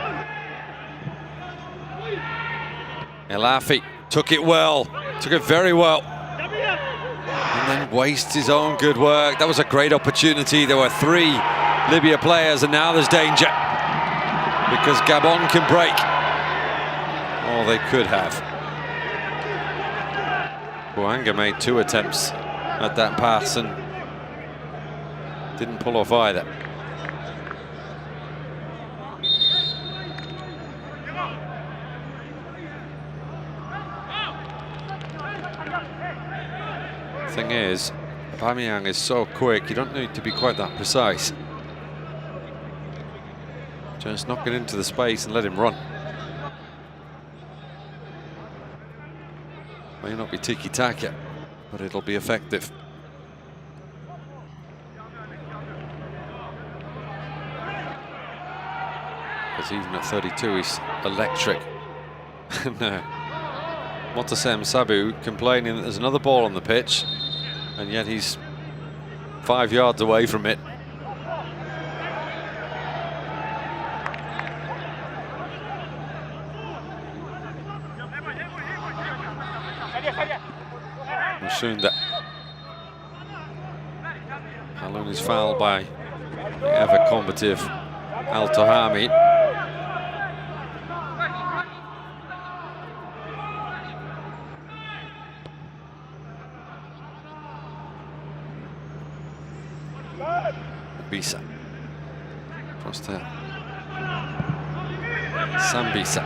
Elafi took it well, took it very well, and then wastes his own good work. That was a great opportunity. There were 3 Libya players, and now there's danger because Gabon can break. Oh, they could have. Bouanga made 2 attempts at that pass and didn't pull off either. Thing is, Aubameyang is so quick, you don't need to be quite that precise. Just knock it into the space and let him run. May not be tiki-taka, but it'll be effective. Because even at 32, he's electric. No. Motasem Sabu complaining that there's another ball on the pitch, and yet he's 5 yards away from it. Musunda. Haloun is fouled by the ever combative Al-Tohami. Bisa. Across to Sambisa.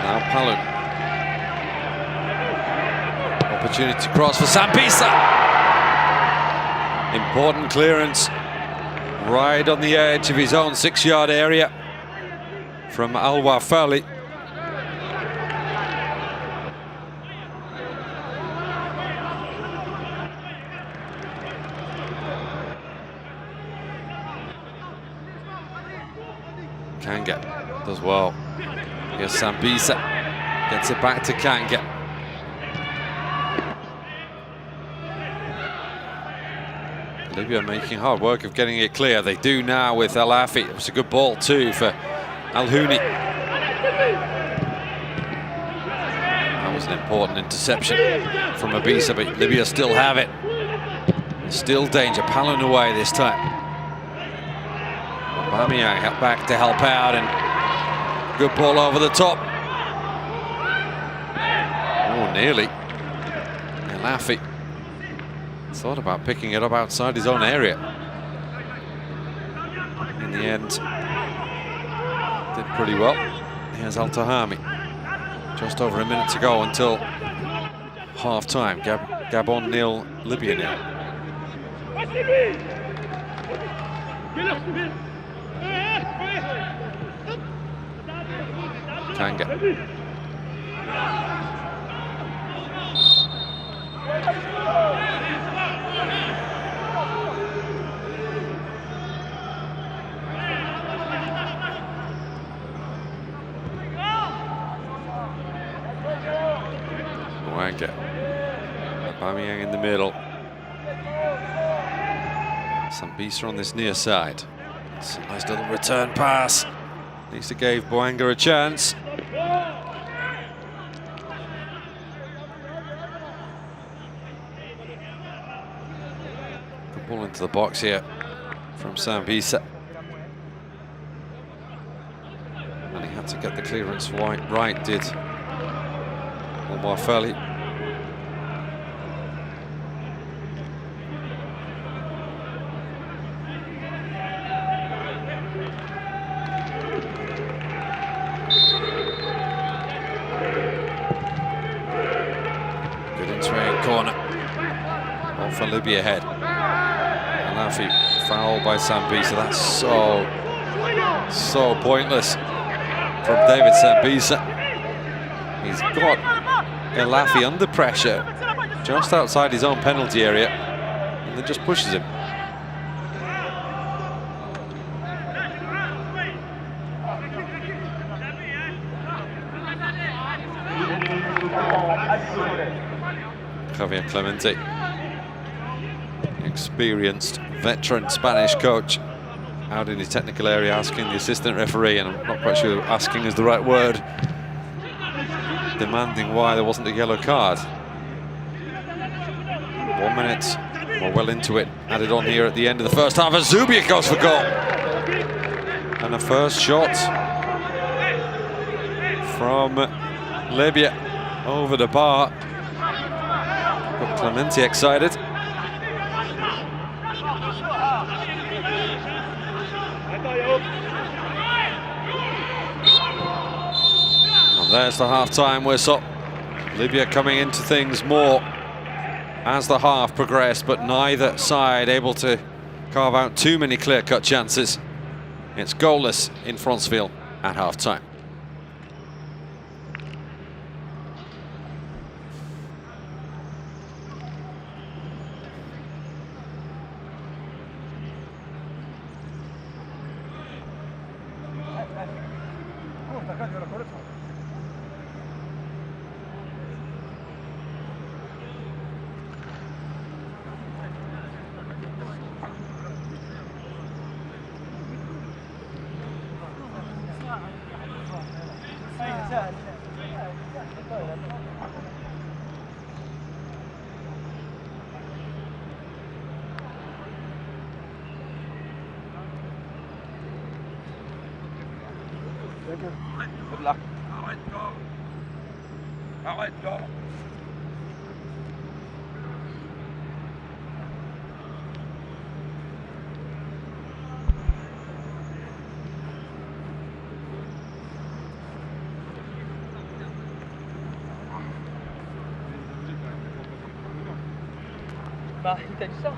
Now Palun. Opportunity to cross for Sambisa. Important clearance. Right on the edge of his own 6-yard area from Al-Wafali. Kanga does well. Here's Sambisa. Gets it back to Kanga. Libya making hard work of getting it clear. They do now with Elafi. It was a good ball too for Al-Houni. That was an important interception from Abisa, but Libya still have it. Still danger. Palun away this time. Aubameyang back to help out, and good ball over the top. Oh, nearly. Elafi thought about picking it up outside his own area. In the end, did pretty well. Here's Al-Tohami. Just over a minute to go until half-time. Gabon 0, Libya 0. Kanga. Bouanga. Aubameyang in the middle. Sambisa on this near side. It's a nice little return pass. At least it gave Bouanga a chance. Good ball into the box here from Sambisa. And he had to get the clearance right, did Omar Fairley. Good in-swing corner. All for Libya head. Alafi fouled by Sambisa. That's so pointless from David Sambisa. He's got Alafi under pressure just outside his own penalty area and then just pushes him. Javier Clemente, experienced veteran Spanish coach, out in his technical area asking the assistant referee, and I'm not quite sure asking is the right word, demanding why there wasn't a yellow card. 1 minute, we're well into it, added on here at the end of the first half, as Zubia goes for goal. And a first shot from Libya over the bar. Got Clemente excited. And there's the half-time whistle. Libya coming into things more as the half progressed, but neither side able to carve out too many clear-cut chances. It's goalless in Franceville at half-time. Good luck. Arrête, go. Bah, il t'a dit ça.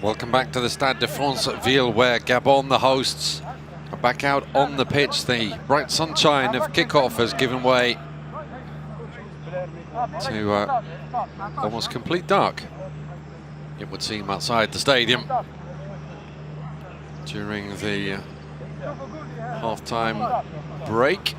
Welcome back to the Stade de Franceville, where Gabon, the hosts, are back out on the pitch. The bright sunshine of kickoff has given way to almost complete dark, it would seem, outside the stadium during the half-time break.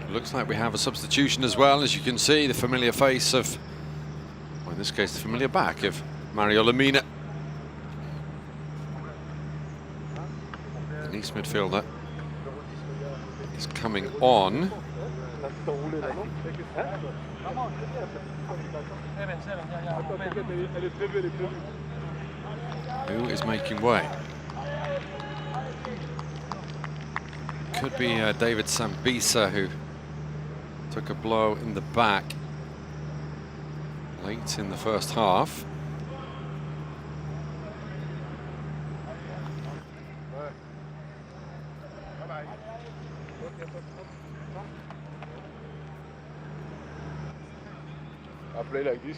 Looks like we have a substitution as well. As you can see, the familiar face of, well, in this case, the familiar back of Mario Lemina. The Nice midfielder is coming on. Who is making way? Could be David Sambisa, who took a blow in the back late in the first half. I play like this.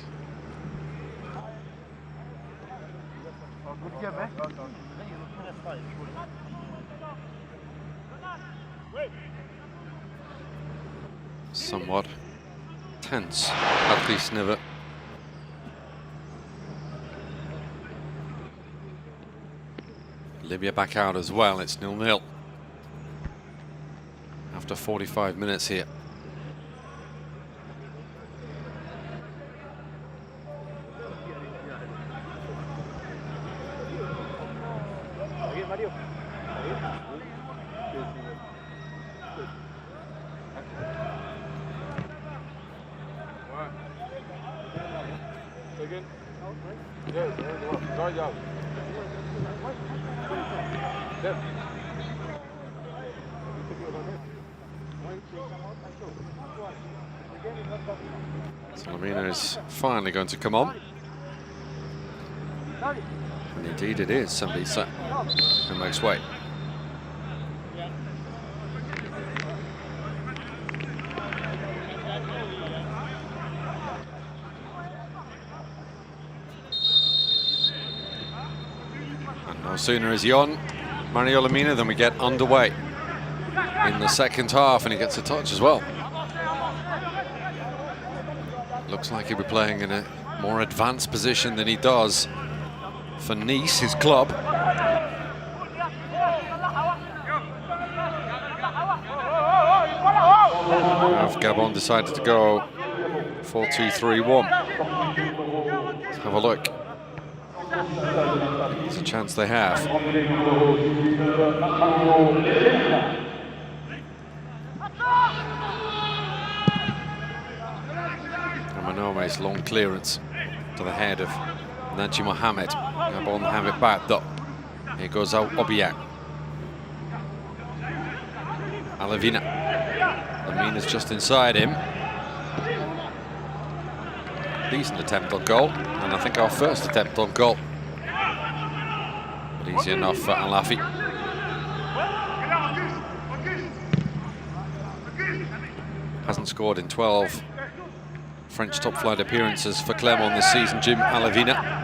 Somewhat tense, at least never. Libya back out as well. It's 0-0 after 45 minutes here. Salamina is finally going to come on. And indeed it is Sambisa who makes way. And no sooner is he on, Mario Lemina, than we get underway in the second half, and he gets a touch as well. Looks like he'll be playing in a more advanced position than he does for Nice, his club. Have Gabon decided to go 4-2-3-1. Let's have a look. There's a chance they have. Manome's long clearance to the head of Naji Mohamed. Gabon have it back though. Here goes Obiang. Alavina. Lamina's just inside him. Decent attempt on goal, and I think our first attempt on goal. But easy enough for Alafi. Hasn't scored in 12 French top flight appearances for Clermont this season, Jim Alavina.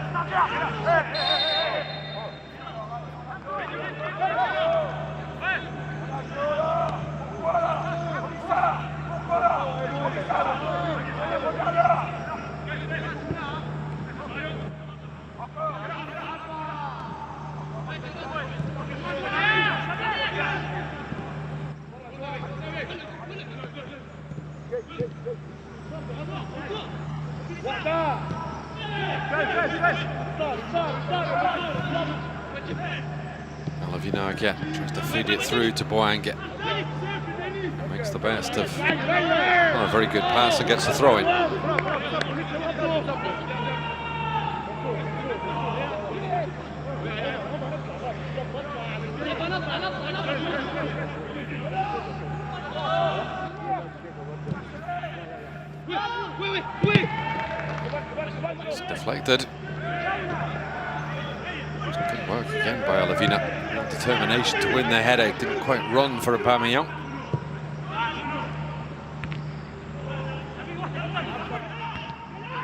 Alavina again tries to feed it through to Boanga. Makes the best of a very good pass and gets the throw in. It's deflected. Good work again by Alavina. Determination to win the header. Didn't quite run for Aubameyang.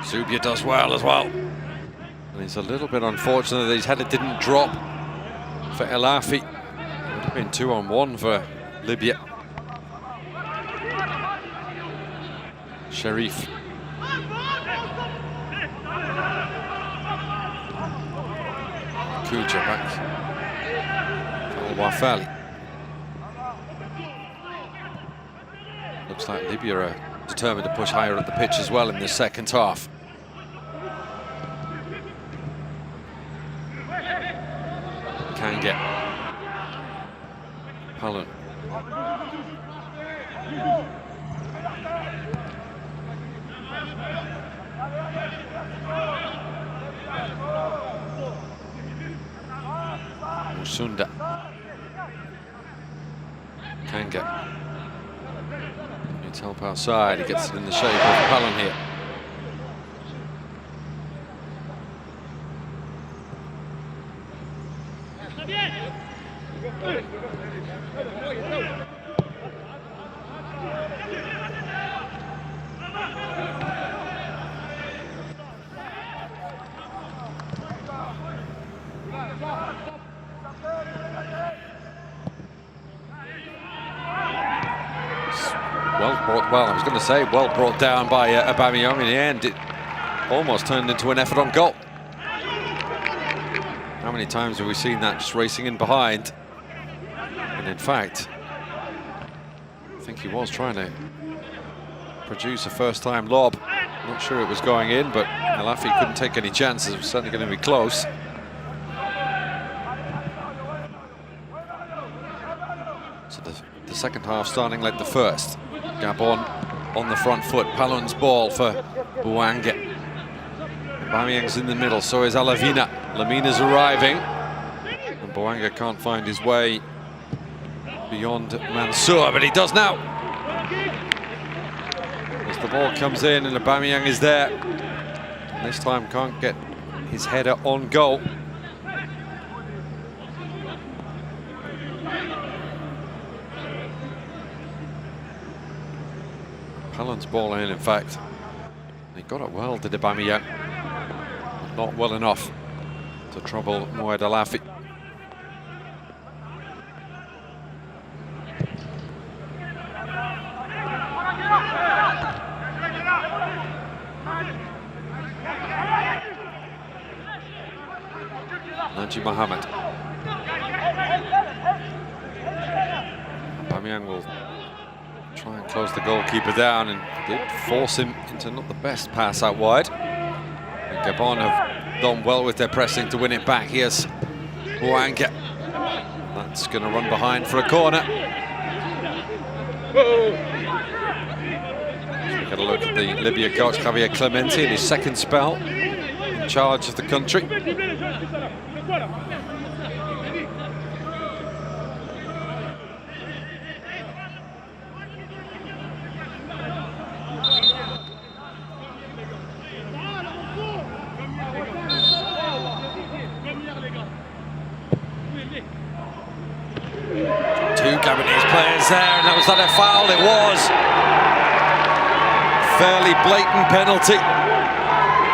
Zubia does well as well. And it's a little bit unfortunate that his header didn't drop for Elafi. It would have been 2-on-1 for Libya. Sharif. Kuja back. Al-Wafali. Looks like Libya are determined to push higher up the pitch as well in the second half. Can get Palun. Musunda. Can get. Needs help outside. He gets it in the shape of Palun here. Well, I was going to say, well brought down by Aubameyang. In the end, it almost turned into an effort on goal. How many times have we seen that just racing in behind? And in fact, I think he was trying to produce a first-time lob. Not sure it was going in, but Elafi couldn't take any chances. It was certainly going to be close. So the second half starting like the first. Gabon on the front foot. Palun's ball for Boanga. Aubameyang's in the middle, so is Alavina. Lamina's arriving. And Boanga can't find his way beyond Mansour, but he does now. As the ball comes in and Aubameyang is there. And this time can't get his header on goal. Palun's ball in fact. He got it well, did Aubameyang. Not well enough to trouble Moed Alafi. Najee Mohammed. Aubameyang will try and close the goalkeeper down and did force him into not the best pass out wide. And Gabon have done well with their pressing to win it back. Here's Boanga. That's going to run behind for a corner. So got a look at the Libya coach Javier Clemente in his second spell in charge of the country. Two Gabonese players there, and that was not a foul. It was fairly blatant penalty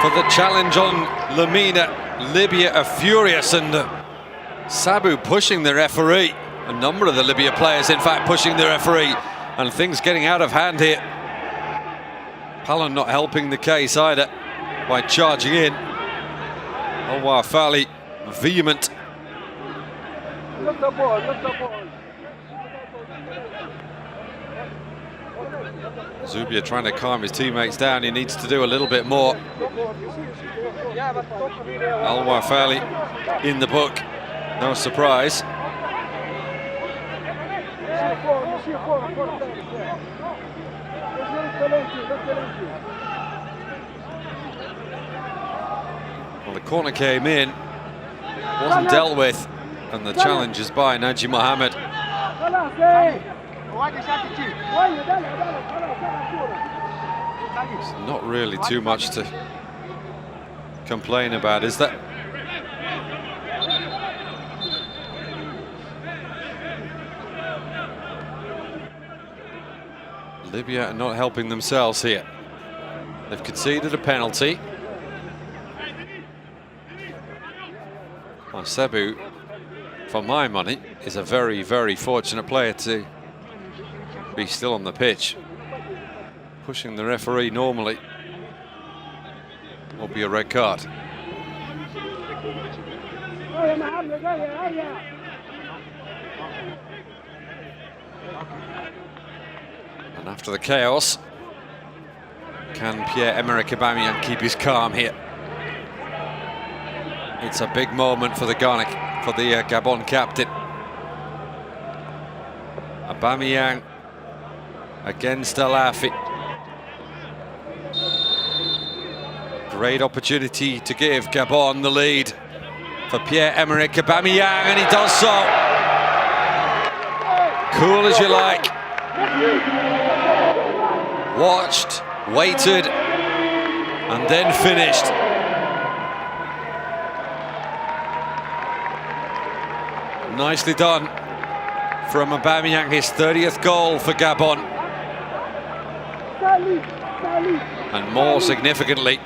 for the challenge on Lamina. Libya are furious, and Sabu pushing the referee. A number of the Libya players, in fact, pushing the referee, and things getting out of hand here. Palun not helping the case either by charging in. Al-Wafali vehement. Look the ball, look the ball. Zubia trying to calm his teammates down. He needs to do a little bit more. Al-Wafali in the book. No surprise. Well, the corner came in, wasn't dealt with, and the challenge is by Najib Mohammed. It's not really too much to complain about, is there? Libya are not helping themselves here. They've conceded a penalty. Sebu, for my money, is a very, very fortunate player to be still on the pitch. Pushing the referee normally will be a red card. And after the chaos, can Pierre-Emerick Aubameyang keep his calm here? It's a big moment for the Gabon captain. Aubameyang against Alafi. Great opportunity to give Gabon the lead for Pierre-Emerick Aubameyang, and he does so. Cool as you like. Watched, waited, and then finished. Nicely done from Aubameyang, his 30th goal for Gabon. And more significantly,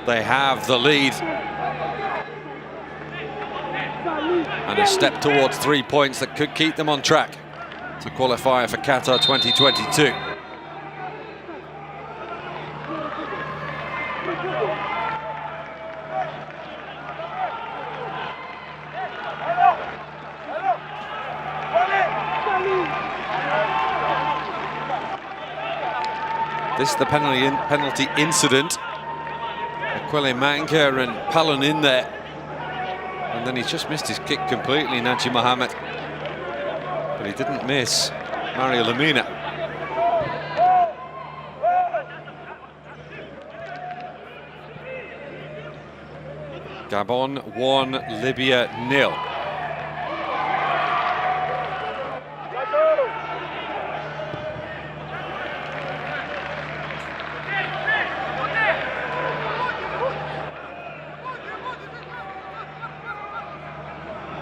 they have the lead. And a step towards 3 points that could keep them on track to qualify for Qatar 2022. This is the penalty incident. Aquile Manka and Palon in there. And then he's just missed his kick completely, Najib Mohammed. But he didn't miss Mario Lemina. Gabon 1, Libya 0.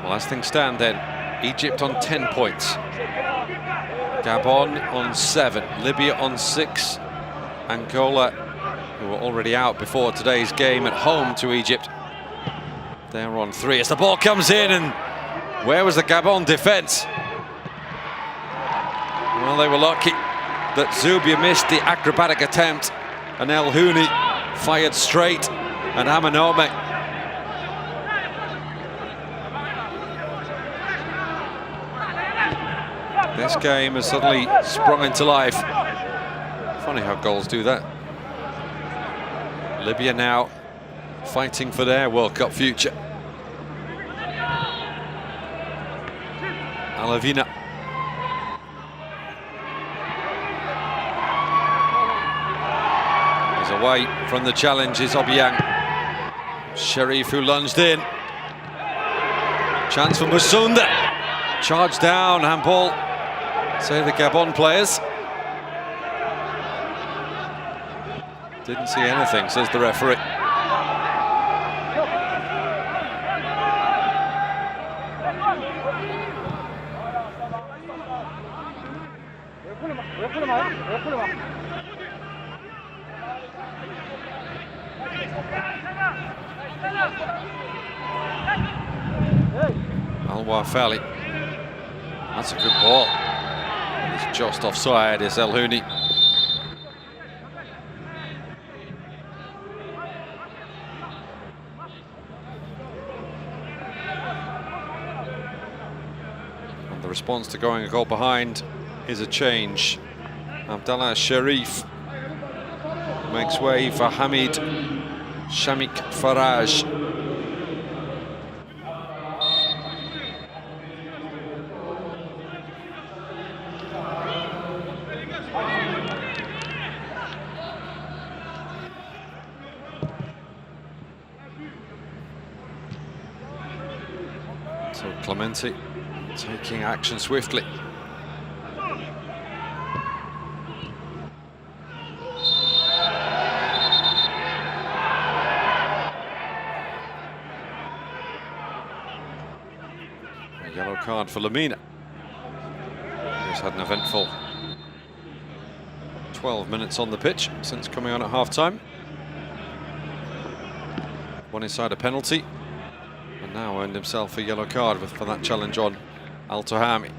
Well, as things stand then, Egypt on 10 points. Gabon on 7, Libya on 6, Angola, who were already out before today's game at home to Egypt, they're on 3. As the ball comes in, and where was the Gabon defence? Well, they were lucky that Zubia missed the acrobatic attempt, and El Houni fired straight, and Amanome. This game has suddenly sprung into life. Funny how goals do that. Libya now fighting for their World Cup future. Alavina. He's away from the challenge, is Obiang. Sharif, who lunged in. Chance for Musunda. Charge down, handball. Say the Gabon players. Didn't see anything, says the referee. Al-Wafali. That's a good ball. He's just offside, is El Houni. And the response to going a goal behind is a change. Abdallah Sharif makes way for Hamid Shamik Faraj. Clemente taking action swiftly. A yellow card for Lamina, who's had an eventful 12 minutes on the pitch since coming on at half-time. One inside a penalty, and now earned himself a yellow card for that challenge on Al-Tahami.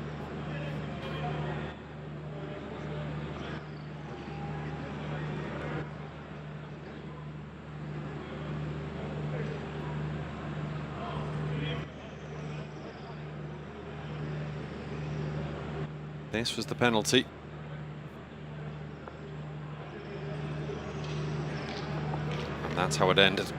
This was the penalty. And that's how it ended.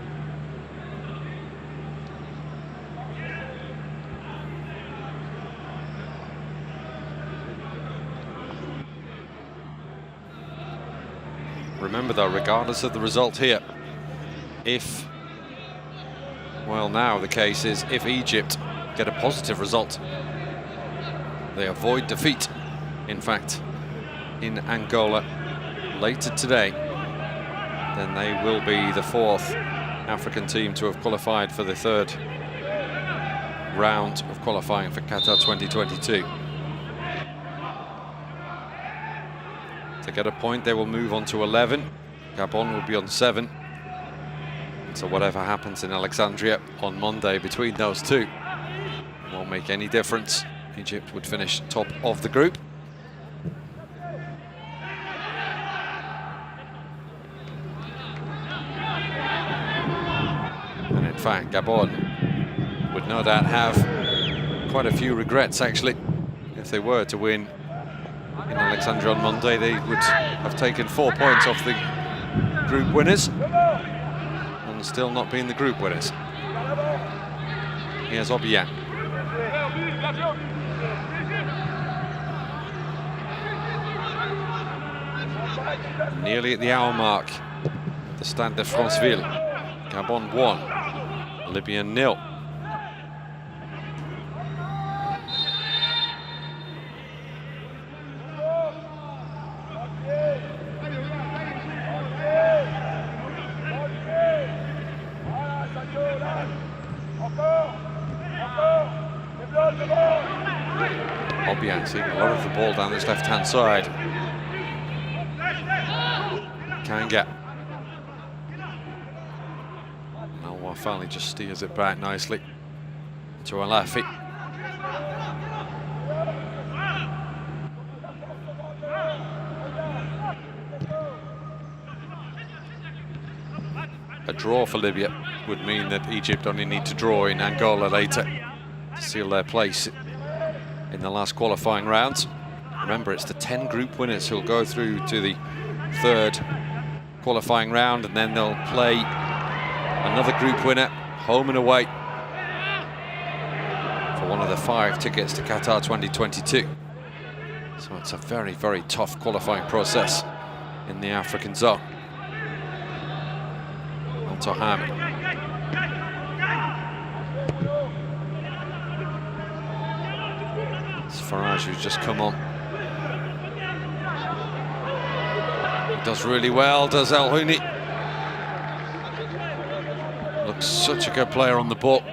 Remember though, regardless of the result here, if, well now the case is, if Egypt get a positive result, they avoid defeat, in fact, in Angola later today, then they will be the fourth African team to have qualified for the third round of qualifying for Qatar 2022. To get a point, they will move on to 11. Gabon will be on 7. So whatever happens in Alexandria on Monday between those two won't make any difference. Egypt would finish top of the group. And in fact, Gabon would no doubt have quite a few regrets, actually. If they were to win in Alexandria on Monday, they would have taken 4 points off the group winners and still not been the group winners. Here's Obiang. Nearly at the hour mark, the Stade de Franceville. Gabon 1, Libya 0. Obiang seeing a lot of the ball down this left-hand side. Kanga. Al Wafali just steers it back nicely to Alafi. A draw for Libya would mean that Egypt only need to draw in Angola later to seal their place in the last qualifying rounds. Remember, it's the 10 group winners who'll go through to the third qualifying round, and then they'll play another group winner, home and away, for one of the 5 tickets to Qatar 2022. So it's a very, very tough qualifying process in the African zone. Al-Tahami. It's Farage who's just come on. Does really well, does El Houni. Looks such a good player on the ball.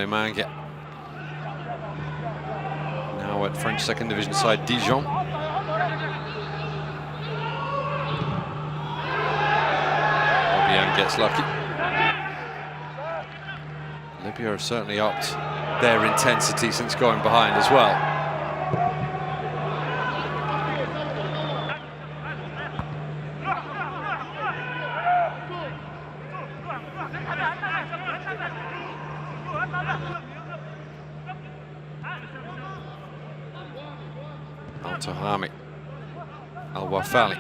Manga. Now at French second division side Dijon. Obiang gets lucky. Libya have certainly upped their intensity since going behind as well. Al-Tahami, Al-Wafali.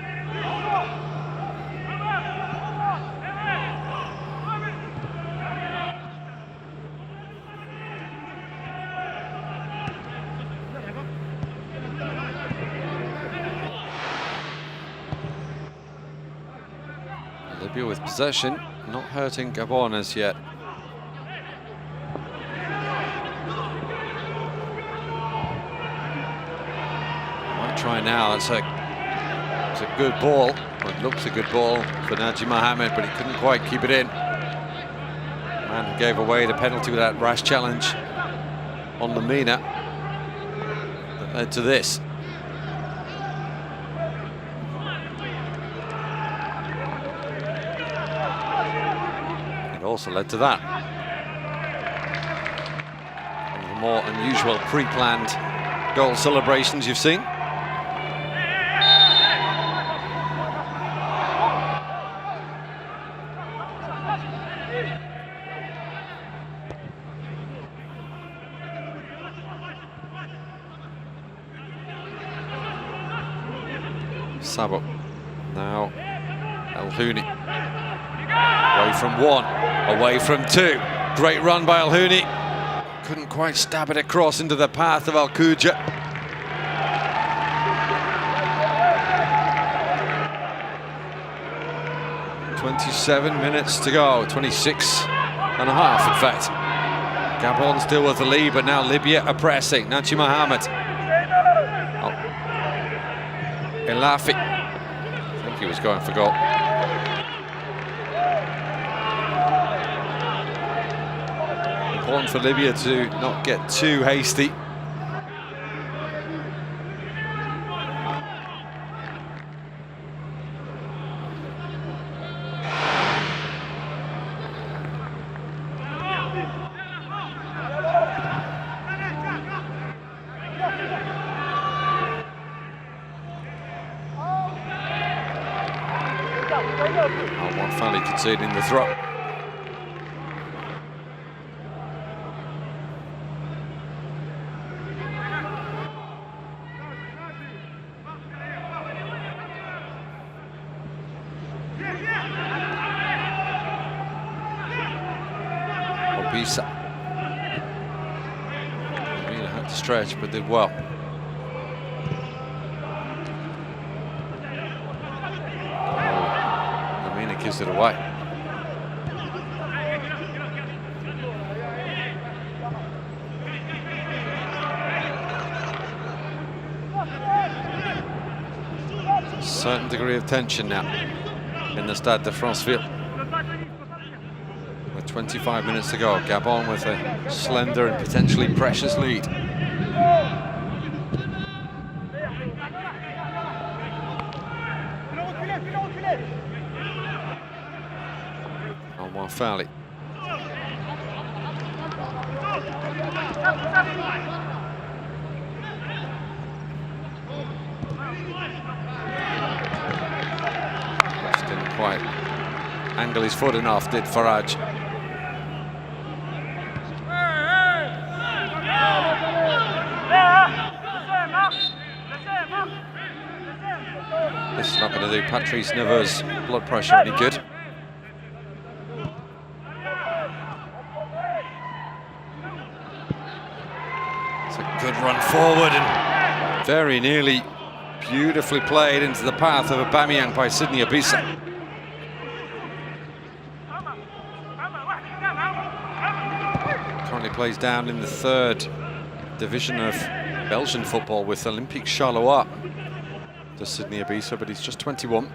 Libya with possession, not hurting Gabon as yet. Might try now. It's a good ball. Well, it looks a good ball for Naji Mohammed, but he couldn't quite keep it in. Man who gave away the penalty with that rash challenge on Lamina that led to this. Also led to that. One of the more unusual pre-planned goal celebrations you've seen. Sabo. Now El-Houni. Away from one. Away from two. Great run by El-Houni. Couldn't quite stab it across into the path of Al-Quja. "27 minutes to go. 26 and a half, in fact. Gabon still with the lead, but now Libya are pressing. Naji Mohammed. Oh. Elafi. I think he was going for goal. Important for Libya to not get too hasty. Al-Wafali conceding the throw. Obisa. Lamina had to stretch, but did well. Lamina gives it away. A certain degree of tension now in the Stade de Franceville. With 25 minutes to go, Gabon with a slender and potentially precious lead. Al-Wafali. Just didn't quite angle his foot enough, did Faraj. This is not going to do Patrice Neveu's blood pressure any good. It's a good run forward and very nearly beautifully played into the path of Aubameyang by Sydney Obisa. Currently plays down in the third division of Belgian football with Olympique Charleroi. To Sydney Obisa, but he's just 21.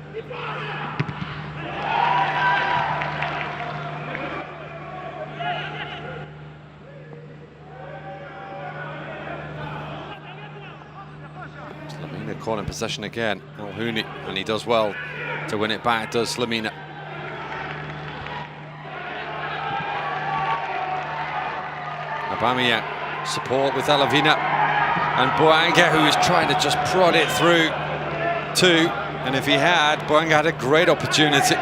Lamina caught in possession again. El-Houni, and he does well to win it back, does Lamina. Aubameyang, support with Alavina, and Boanga, who is trying to just prod it through. Two, and if he had, Boanga had a great opportunity.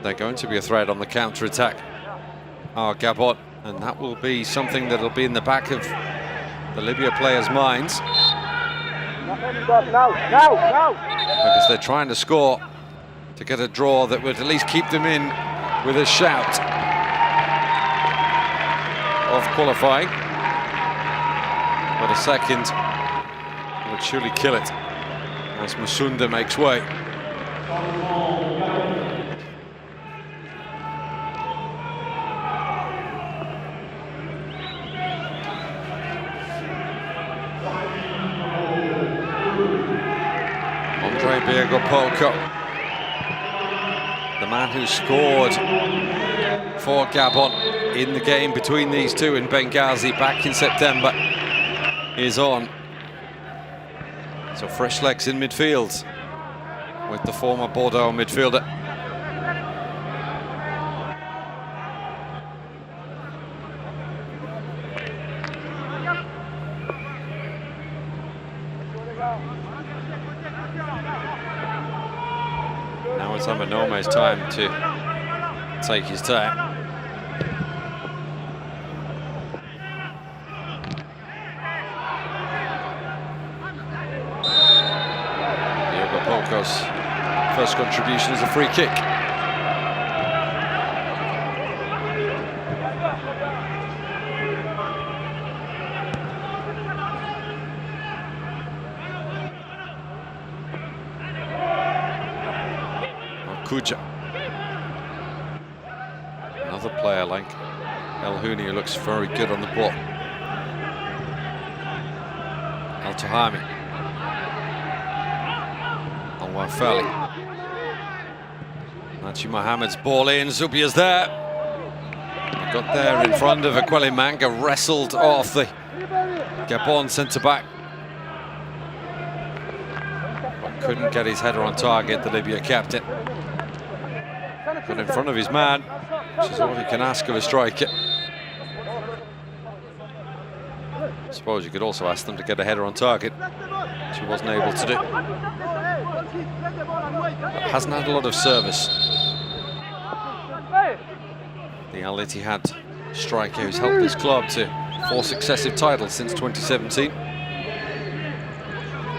they're going to be a threat on the counter-attack, are Gabon, and that will be something that'll be in the back of the Libya players' minds. Because they're trying to score to get a draw that would at least keep them in with a shout of qualifying. But a second would surely kill it as Musunda makes way. The man who scored for Gabon in the game between these two in Benghazi back in September, is on. So fresh legs in midfield with the former Bordeaux midfielder. Now it's Amanome's time to take his time. Diogo Polko's first contribution is a free kick. Kuja. Another player like El Houni who looks very good on the ball. Al Tahami. Al Wafali. Nachi Mohammed's ball in. Zubia's there. Got there in front of Akweli Manga, wrestled off the Gabon centre-back. But couldn't get his header on target, the Libya captain. Got in front of his man, which is all you can ask of a striker. I suppose you could also ask them to get a header on target, which he wasn't able to do. But hasn't had a lot of service. The Al Ittihad striker who's helped this club to 4 successive titles since 2017.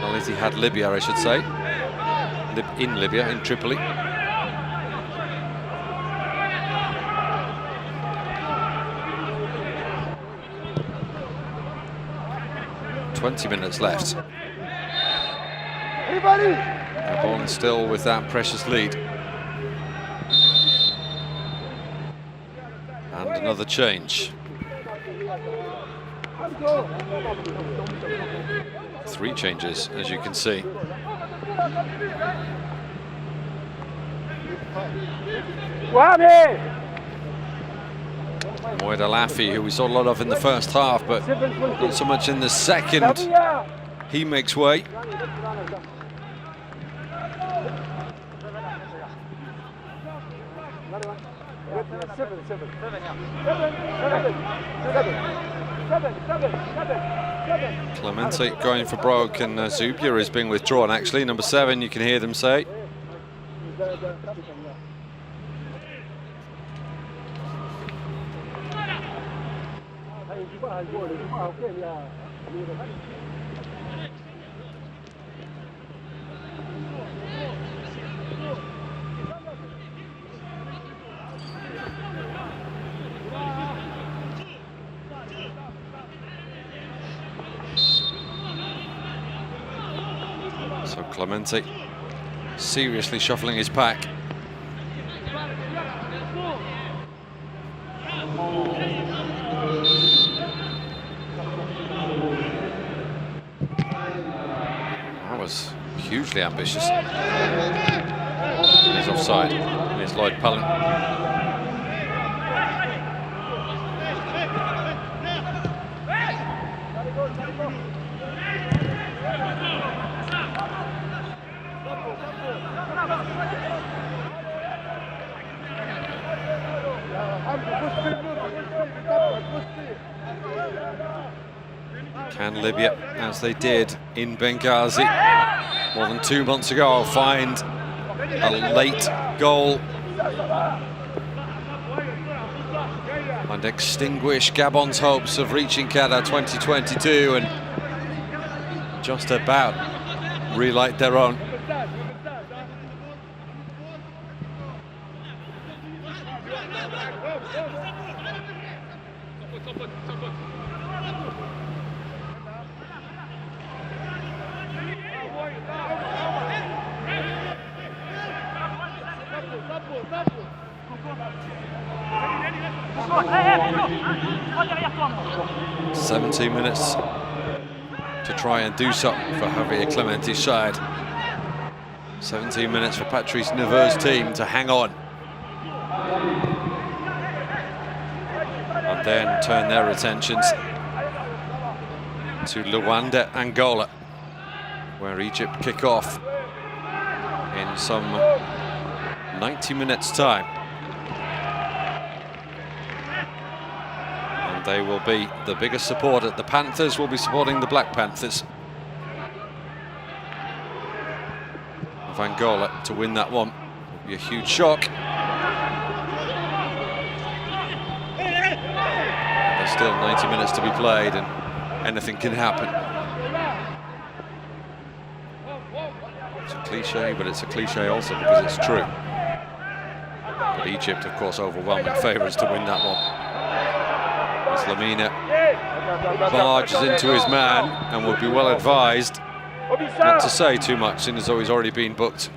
Al Ittihad Libya, I should say. In Libya, in Tripoli. 20 minutes left. Gabon still with that precious lead. And another change. 3 changes, as you can see. Moed Alafi, who we saw a lot of in the first half, but not so much in the second. He makes way. Clemente going for broke, and Zubia is being withdrawn. Actually, number 7, you can hear them say. So Clemente seriously shuffling his pack. That was hugely ambitious. He's offside. And it's Lloyd Pullen. Can Libya, as they did in Benghazi more than 2 months ago, find a late goal and extinguish Gabon's hopes of reaching Qatar 2022 and just about relight their own. "17 minutes to try and do something for Javier Clemente's side. 17 minutes for Patrice Neveu's team to hang on. And then turn their attentions to Luanda, Angola, where Egypt kick off in some 90 minutes time. And they will be the biggest supporter. The Panthers will be supporting the Black Panthers of Angola to win that one. Will be a huge shock. There's still 90 minutes to be played and anything can happen. It's a cliche, but it's a cliche also because it's true. But Egypt, of course, overwhelming favourites to win that one. As Lamina barges into his man and would be well advised not to say too much, seeing as though he's already been booked.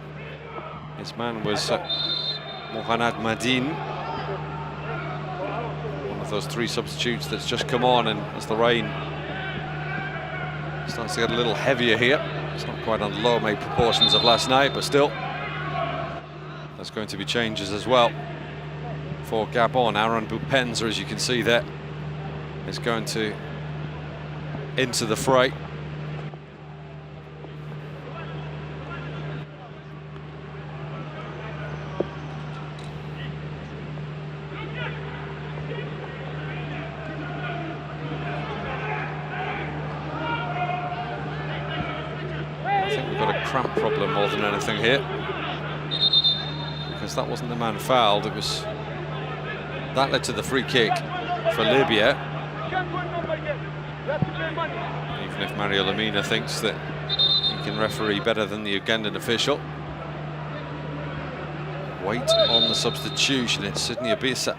His man was Mohamed Madine, one of those three substitutes that's just come on, and as the rain starts to get a little heavier here, it's not quite on the low-made proportions of last night, but still there's going to be changes as well for Gabon. Aaron Bupenza, as you can see there, is going to into the fray. Cramp problem more than anything here, because that wasn't the man fouled. It was that led to the free kick for Libya. Even if Mario Lamina thinks that he can referee better than the Ugandan official. Wait on the substitution. It's Sydney Abisa.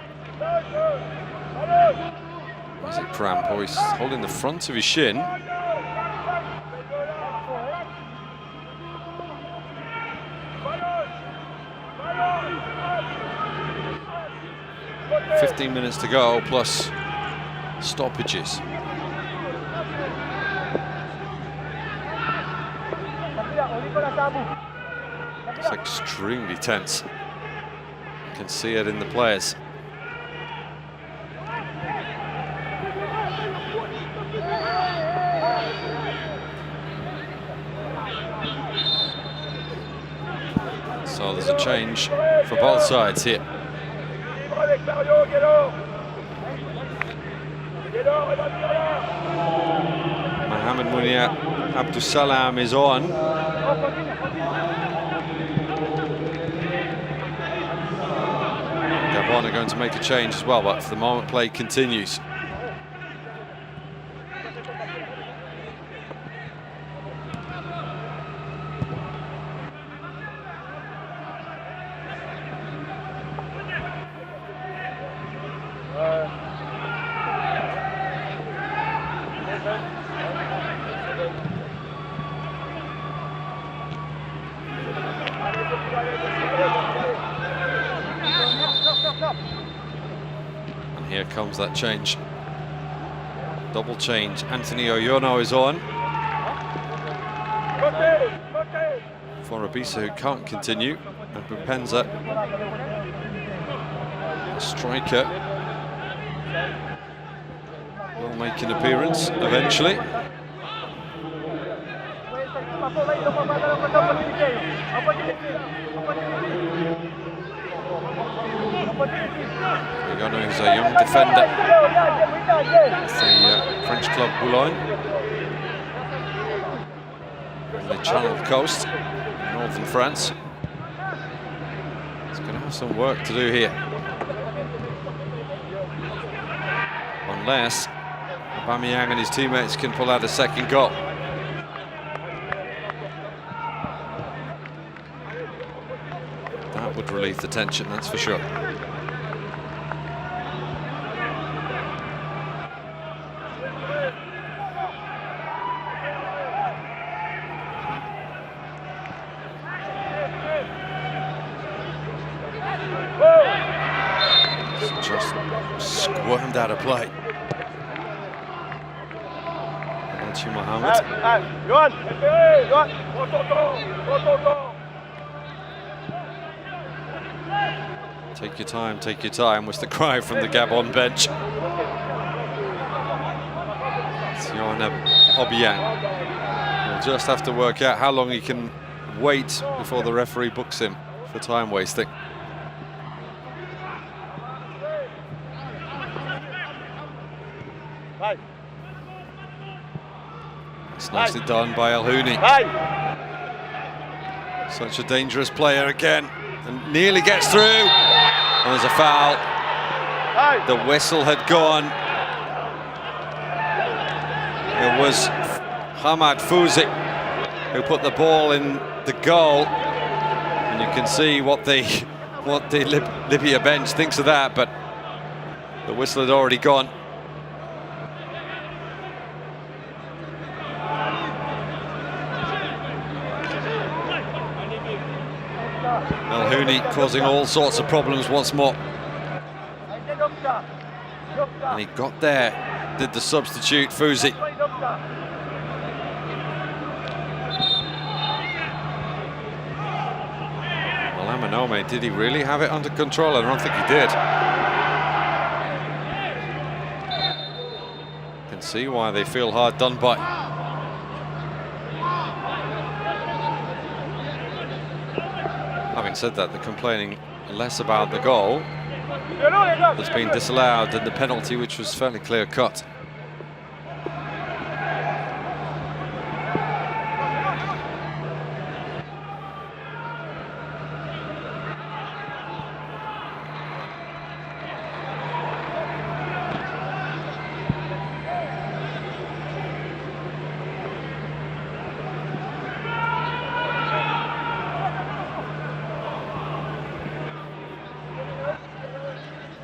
Is it cramp, or he's holding the front of his shin? 15 minutes to go, plus stoppages. It's extremely tense. You can see it in the players. So there's a change for both sides here. Mohamed Munir Abdusalam is on. Gabon are going to make a change as well, but for the moment play continues. And here comes that change. Double change. Anthony Oyono is on. For Abisa, who can't continue. And Bupenza, a striker, will make an appearance eventually. Oyono is a young defender. It's the French club Boulogne, on the Channel Coast, in northern France. He's going to have some work to do here. Unless Aubameyang and his teammates can pull out a second goal. That would relieve the tension, that's for sure. Just squirmed out of play. Mohammed. Take your time was the cry from the Gabon bench. Obiang will just have to work out how long he can wait before the referee books him for time wasting. It's nicely done by El Houni. Such a dangerous player again, and nearly gets through. And there's a foul. The whistle had gone. It was Hamad Fouzi who put the ball in the goal, and you can see what the Libya bench thinks of that, but the whistle had already gone. El Houni causing all sorts of problems once more. And he got there, did the substitute, Fouzi. Well, Amanome, did he really have it under control? I don't think he did. You can see why they feel hard done by. Having said that, they're complaining less about the goal that's been disallowed than the penalty, which was fairly clear-cut.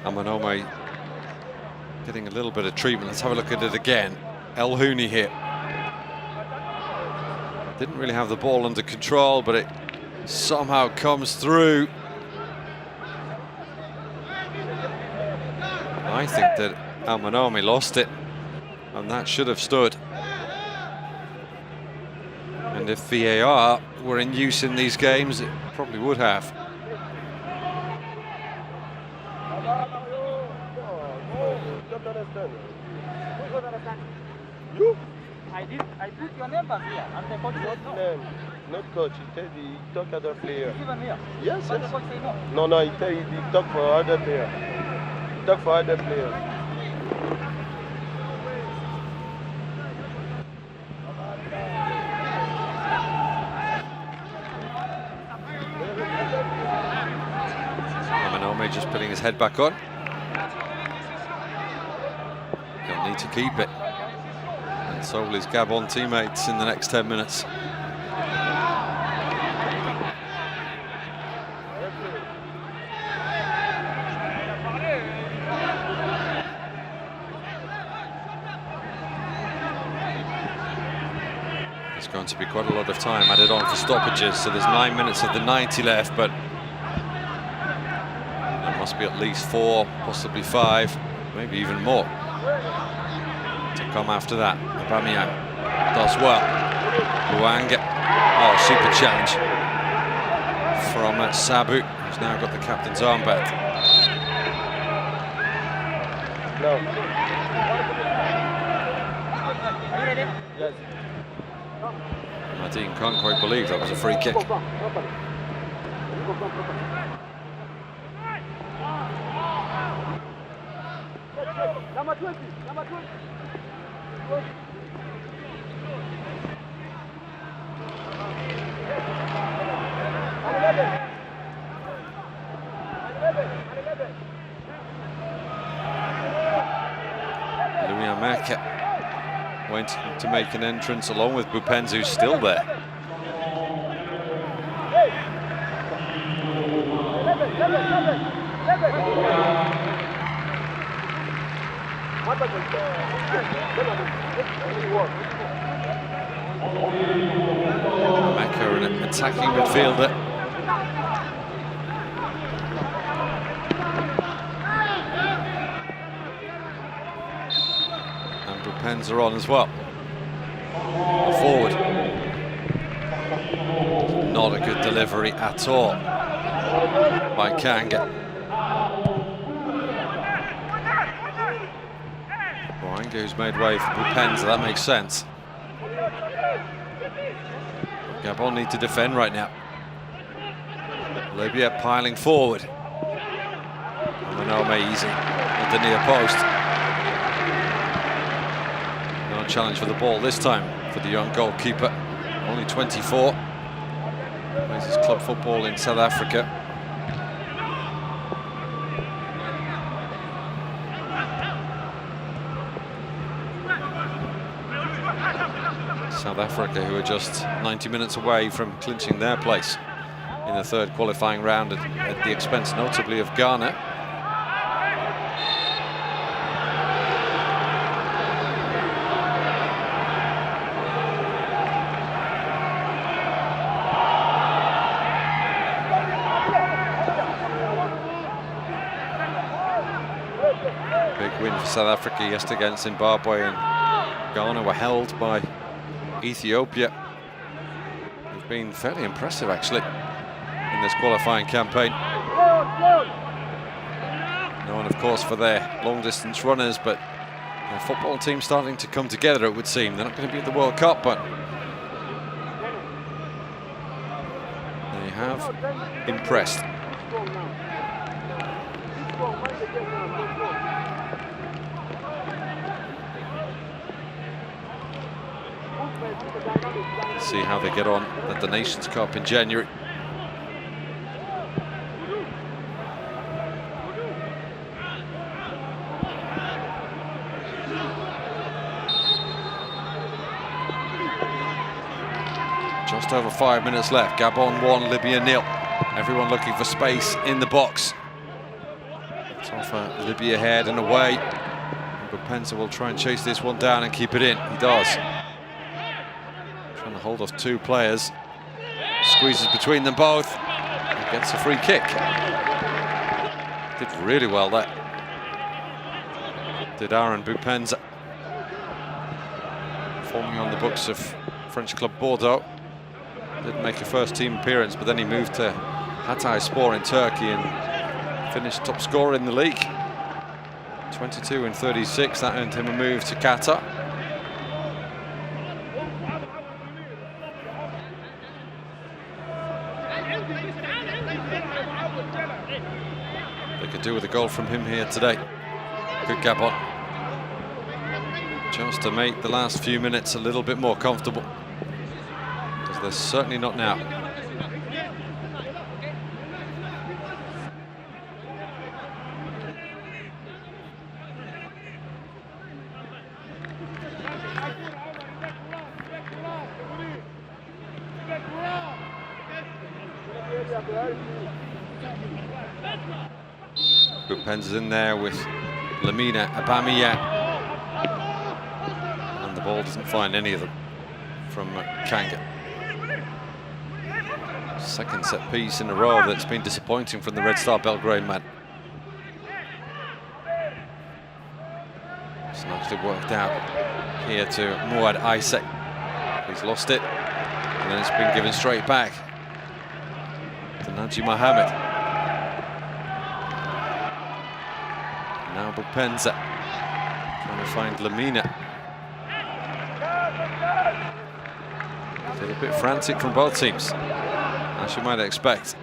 Amanome getting a little bit of treatment. Let's have a look at it again. El Houni here. Didn't really have the ball under control, but it somehow comes through. I think that Amanome lost it, and that should have stood. And if VAR were in use in these games, it probably would have. You? I put your name back here. I'm the coach. Not coach. He talk other player. Even here. Yes, yes. The coach say no. No, he talk for other player. He talk for other player. Amanome just putting his head back on. He'll need to keep it. And so will his Gabon teammates in the next 10 minutes. There's going to be quite a lot of time added on for stoppages, so there's 9 minutes of the 90 left, but there must be at least 4, possibly 5, maybe even more to come after that. Aubameyang does well. Luanga, oh, super challenge from Sabu, who's now got the captain's armband. No. Yes. Nadine can't quite believe that was a free kick. Number 20. Number 20. Maka waiting to make an entrance along with Bupenz, who's still there. Maka, an attacking midfielder. And Bupenz are on as well. Forward. Not a good delivery at all by Kanga. Who's made way for Bupenz, that makes sense. Gabon need to defend right now. Libya piling forward. Manome easy at the near post. No challenge for the ball this time for the young goalkeeper. Only 24. Plays his club football in South Africa. South Africa, who are just 90 minutes away from clinching their place in the third qualifying round at the expense notably of Ghana. Big win for South Africa yesterday against Zimbabwe, and Ghana were held by Ethiopia. They've been fairly impressive actually in this qualifying campaign. Known of course for their long distance runners, but their football team starting to come together, it would seem. They're not going to be at the World Cup, but they have impressed. See how they get on at the Nations Cup in January. Just over 5 minutes left. Gabon 1, Libya 0. Everyone looking for space in the box. It's off a Libya head and away. Bupenz will try and chase this one down and keep it in. He does. Trying to hold off two players. Squeezes between them both. And gets a free kick. Did really well there. Did Aaron Bupenz. Forming on the books of French club Bordeaux. Didn't make a first team appearance, but then he moved to Hatayspor in Turkey and finished top scorer in the league. 22 in 36, that earned him a move to Qatar. They could do with a goal from him here today. Good Gabon. Just to make the last few minutes a little bit more comfortable. Because they're certainly not now. Bupenz is in there with Lamina Abamia, and the ball doesn't find any of them from Kanga. Second set piece in a row that's been disappointing from the Red Star Belgrade man. It's nicely worked out here to Muad Isaac. He's lost it, and then it's been given straight back to Naji Mohammed. Now Bupenz trying to find Lamina. They're a bit frantic from both teams, as you might expect.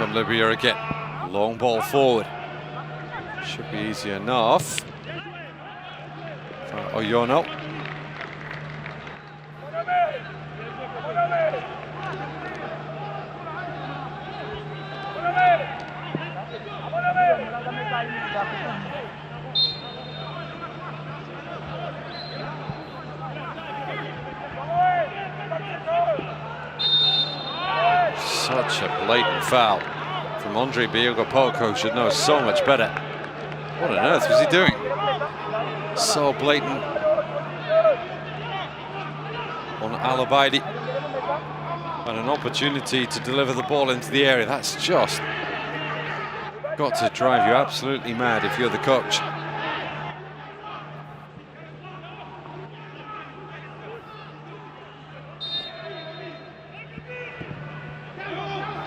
from Libya again. Long ball forward. Should be easy enough. Oyono. Such a blatant foul from Andre Biogopoko, should know so much better. What on earth was he doing? So blatant on Al-Abaidi. And an opportunity to deliver the ball into the area. That's just got to drive you absolutely mad if you're the coach.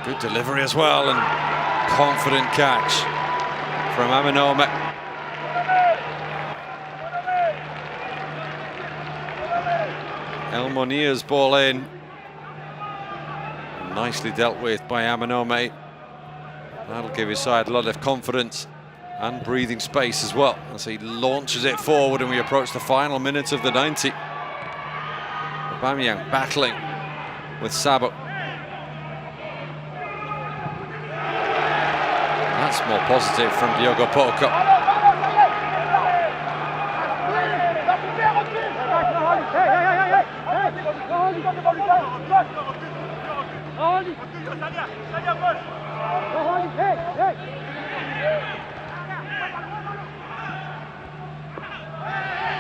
Good delivery as well, and confident catch from Aminome. El Monir's ball in. Nicely dealt with by Aminome. That'll give his side a lot of confidence and breathing space as well as he launches it forward and we approach the final minutes of the 90. Aubameyang battling with Sabo. That's more positive from Diogo Poko.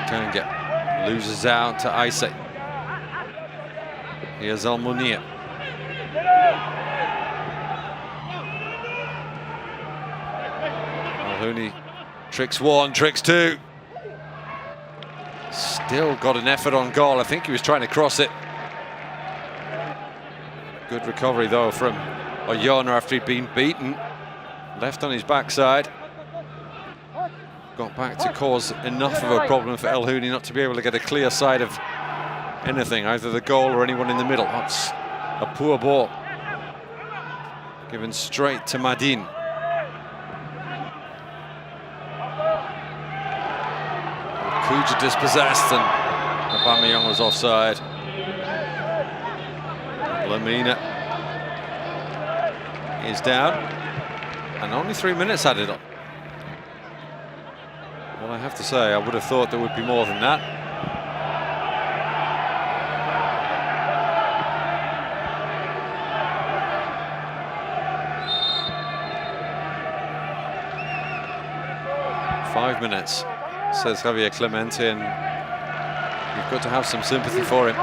Kanga loses out to Aise. Here's El Munir. Alhouni tricks one, tricks two. Still got an effort on goal. I think he was trying to cross it. Good recovery though from Oyono after he'd been beaten. Left on his backside. Got back to cause enough of a problem for Alhouni not to be able to get a clear side of anything, either the goal or anyone in the middle. That's a poor ball. Given straight to Madine. Kuja dispossessed and Aubameyang was offside. Lamina is down and only 3 minutes added on. Well, I have to say, I would have thought there would be more than that. "5 minutes," says Javier Clemente, and you've got to have some sympathy for him,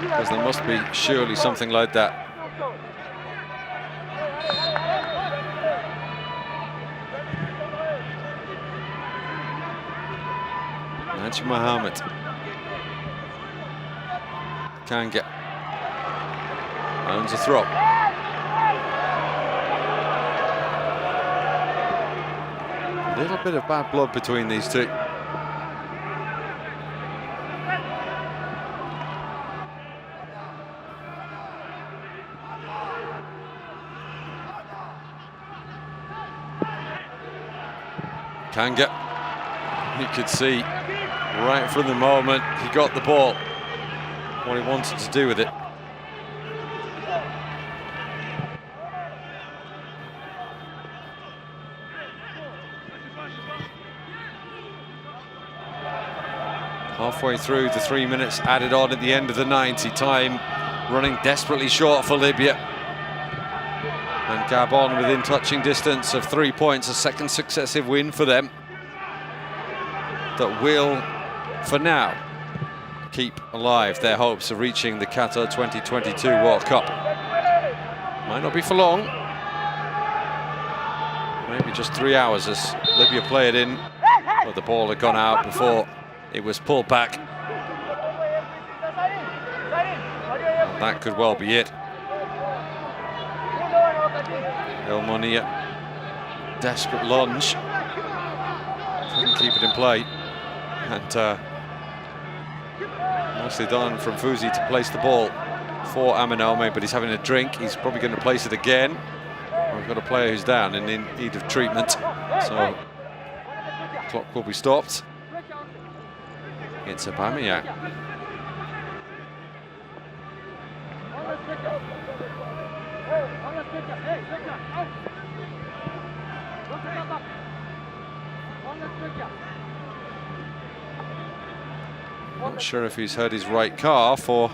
because there must be surely something like that. Naji Mohammed. Kanga owns a throw. A little bit of bad blood between these two. Kanga, you could see right from the moment he got the ball what he wanted to do with it. Halfway through the 3 minutes added on at the end of the 90. Time running desperately short for Libya. And Gabon within touching distance of 3 points, a second successive win for them. That will, for now, keep alive their hopes of reaching the Qatar 2022 World Cup. Might not be for long. Maybe just 3 hours as Libya play it in. But the ball had gone out before it was pulled back. And that could well be it. El Monia, desperate lunge. Couldn't keep it in play. And nicely done from Fuzi to place the ball for Aminome, but he's having a drink. He's probably going to place it again. We've got a player who's down and in need of treatment, so clock will be stopped. It's Aubameyang. Not sure if he's hurt his right calf or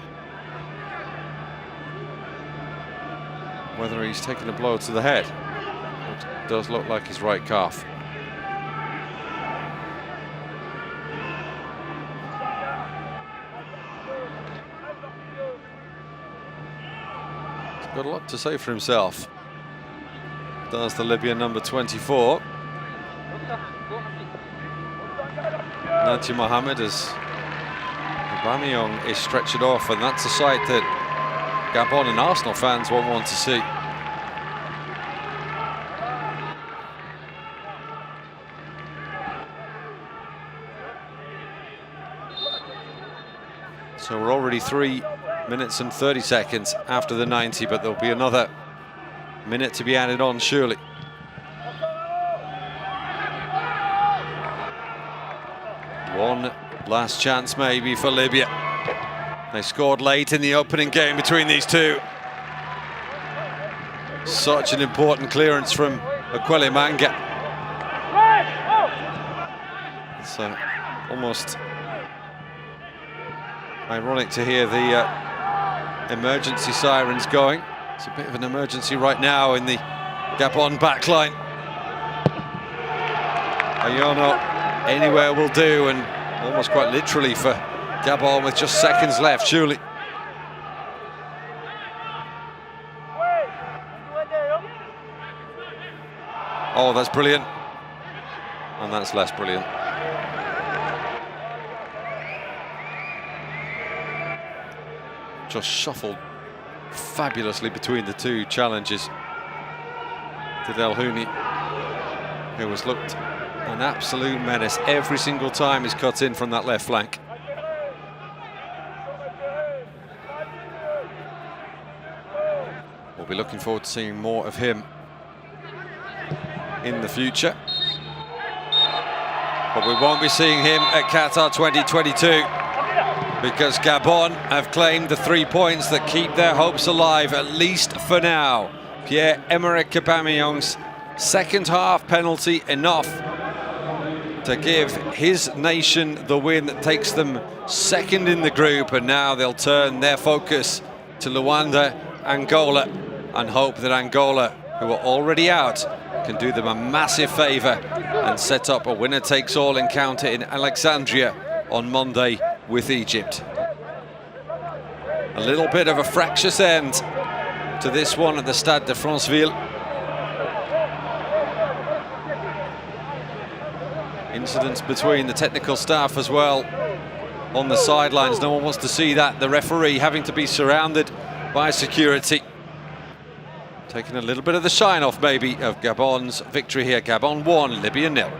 whether he's taken a blow to the head. It does look like his right calf. He's got a lot to say for himself. Does the Libyan number 24. Naji Mohammed as Aubameyang is stretched off, and that's a sight that Gabon and Arsenal fans won't want to see. So we're already 3 minutes and 30 seconds after the 90, but there'll be another minute to be added on, surely. One last chance maybe for Libya. They scored late in the opening game between these two. Such an important clearance from Manga. It's almost ironic to hear the emergency sirens going. It's a bit of an emergency right now in the Gabon backline. Ayono anywhere will do, and almost quite literally for Gabon with just seconds left, surely. Oh, that's brilliant. And that's less brilliant. Just shuffled fabulously between the two challenges. Did El Houni, who has looked an absolute menace every single time he's cut in from that left flank. We'll be looking forward to seeing more of him in the future. But we won't be seeing him at Qatar 2022 because Gabon have claimed the 3 points that keep their hopes alive, at least for now. Pierre-Emerick Aubameyang's second half penalty enough to give his nation the win that takes them second in the group, and now they'll turn their focus to Luanda, Angola, and hope that Angola, who are already out, can do them a massive favour and set up a winner-takes-all encounter in Alexandria on Monday with Egypt. A little bit of a fractious end to this one at the Stade de Franceville. Incidents between the technical staff as well on the sidelines. No one wants to see that. The referee having to be surrounded by security. Taking a little bit of the shine off maybe of Gabon's victory here. Gabon 1, Libya 0.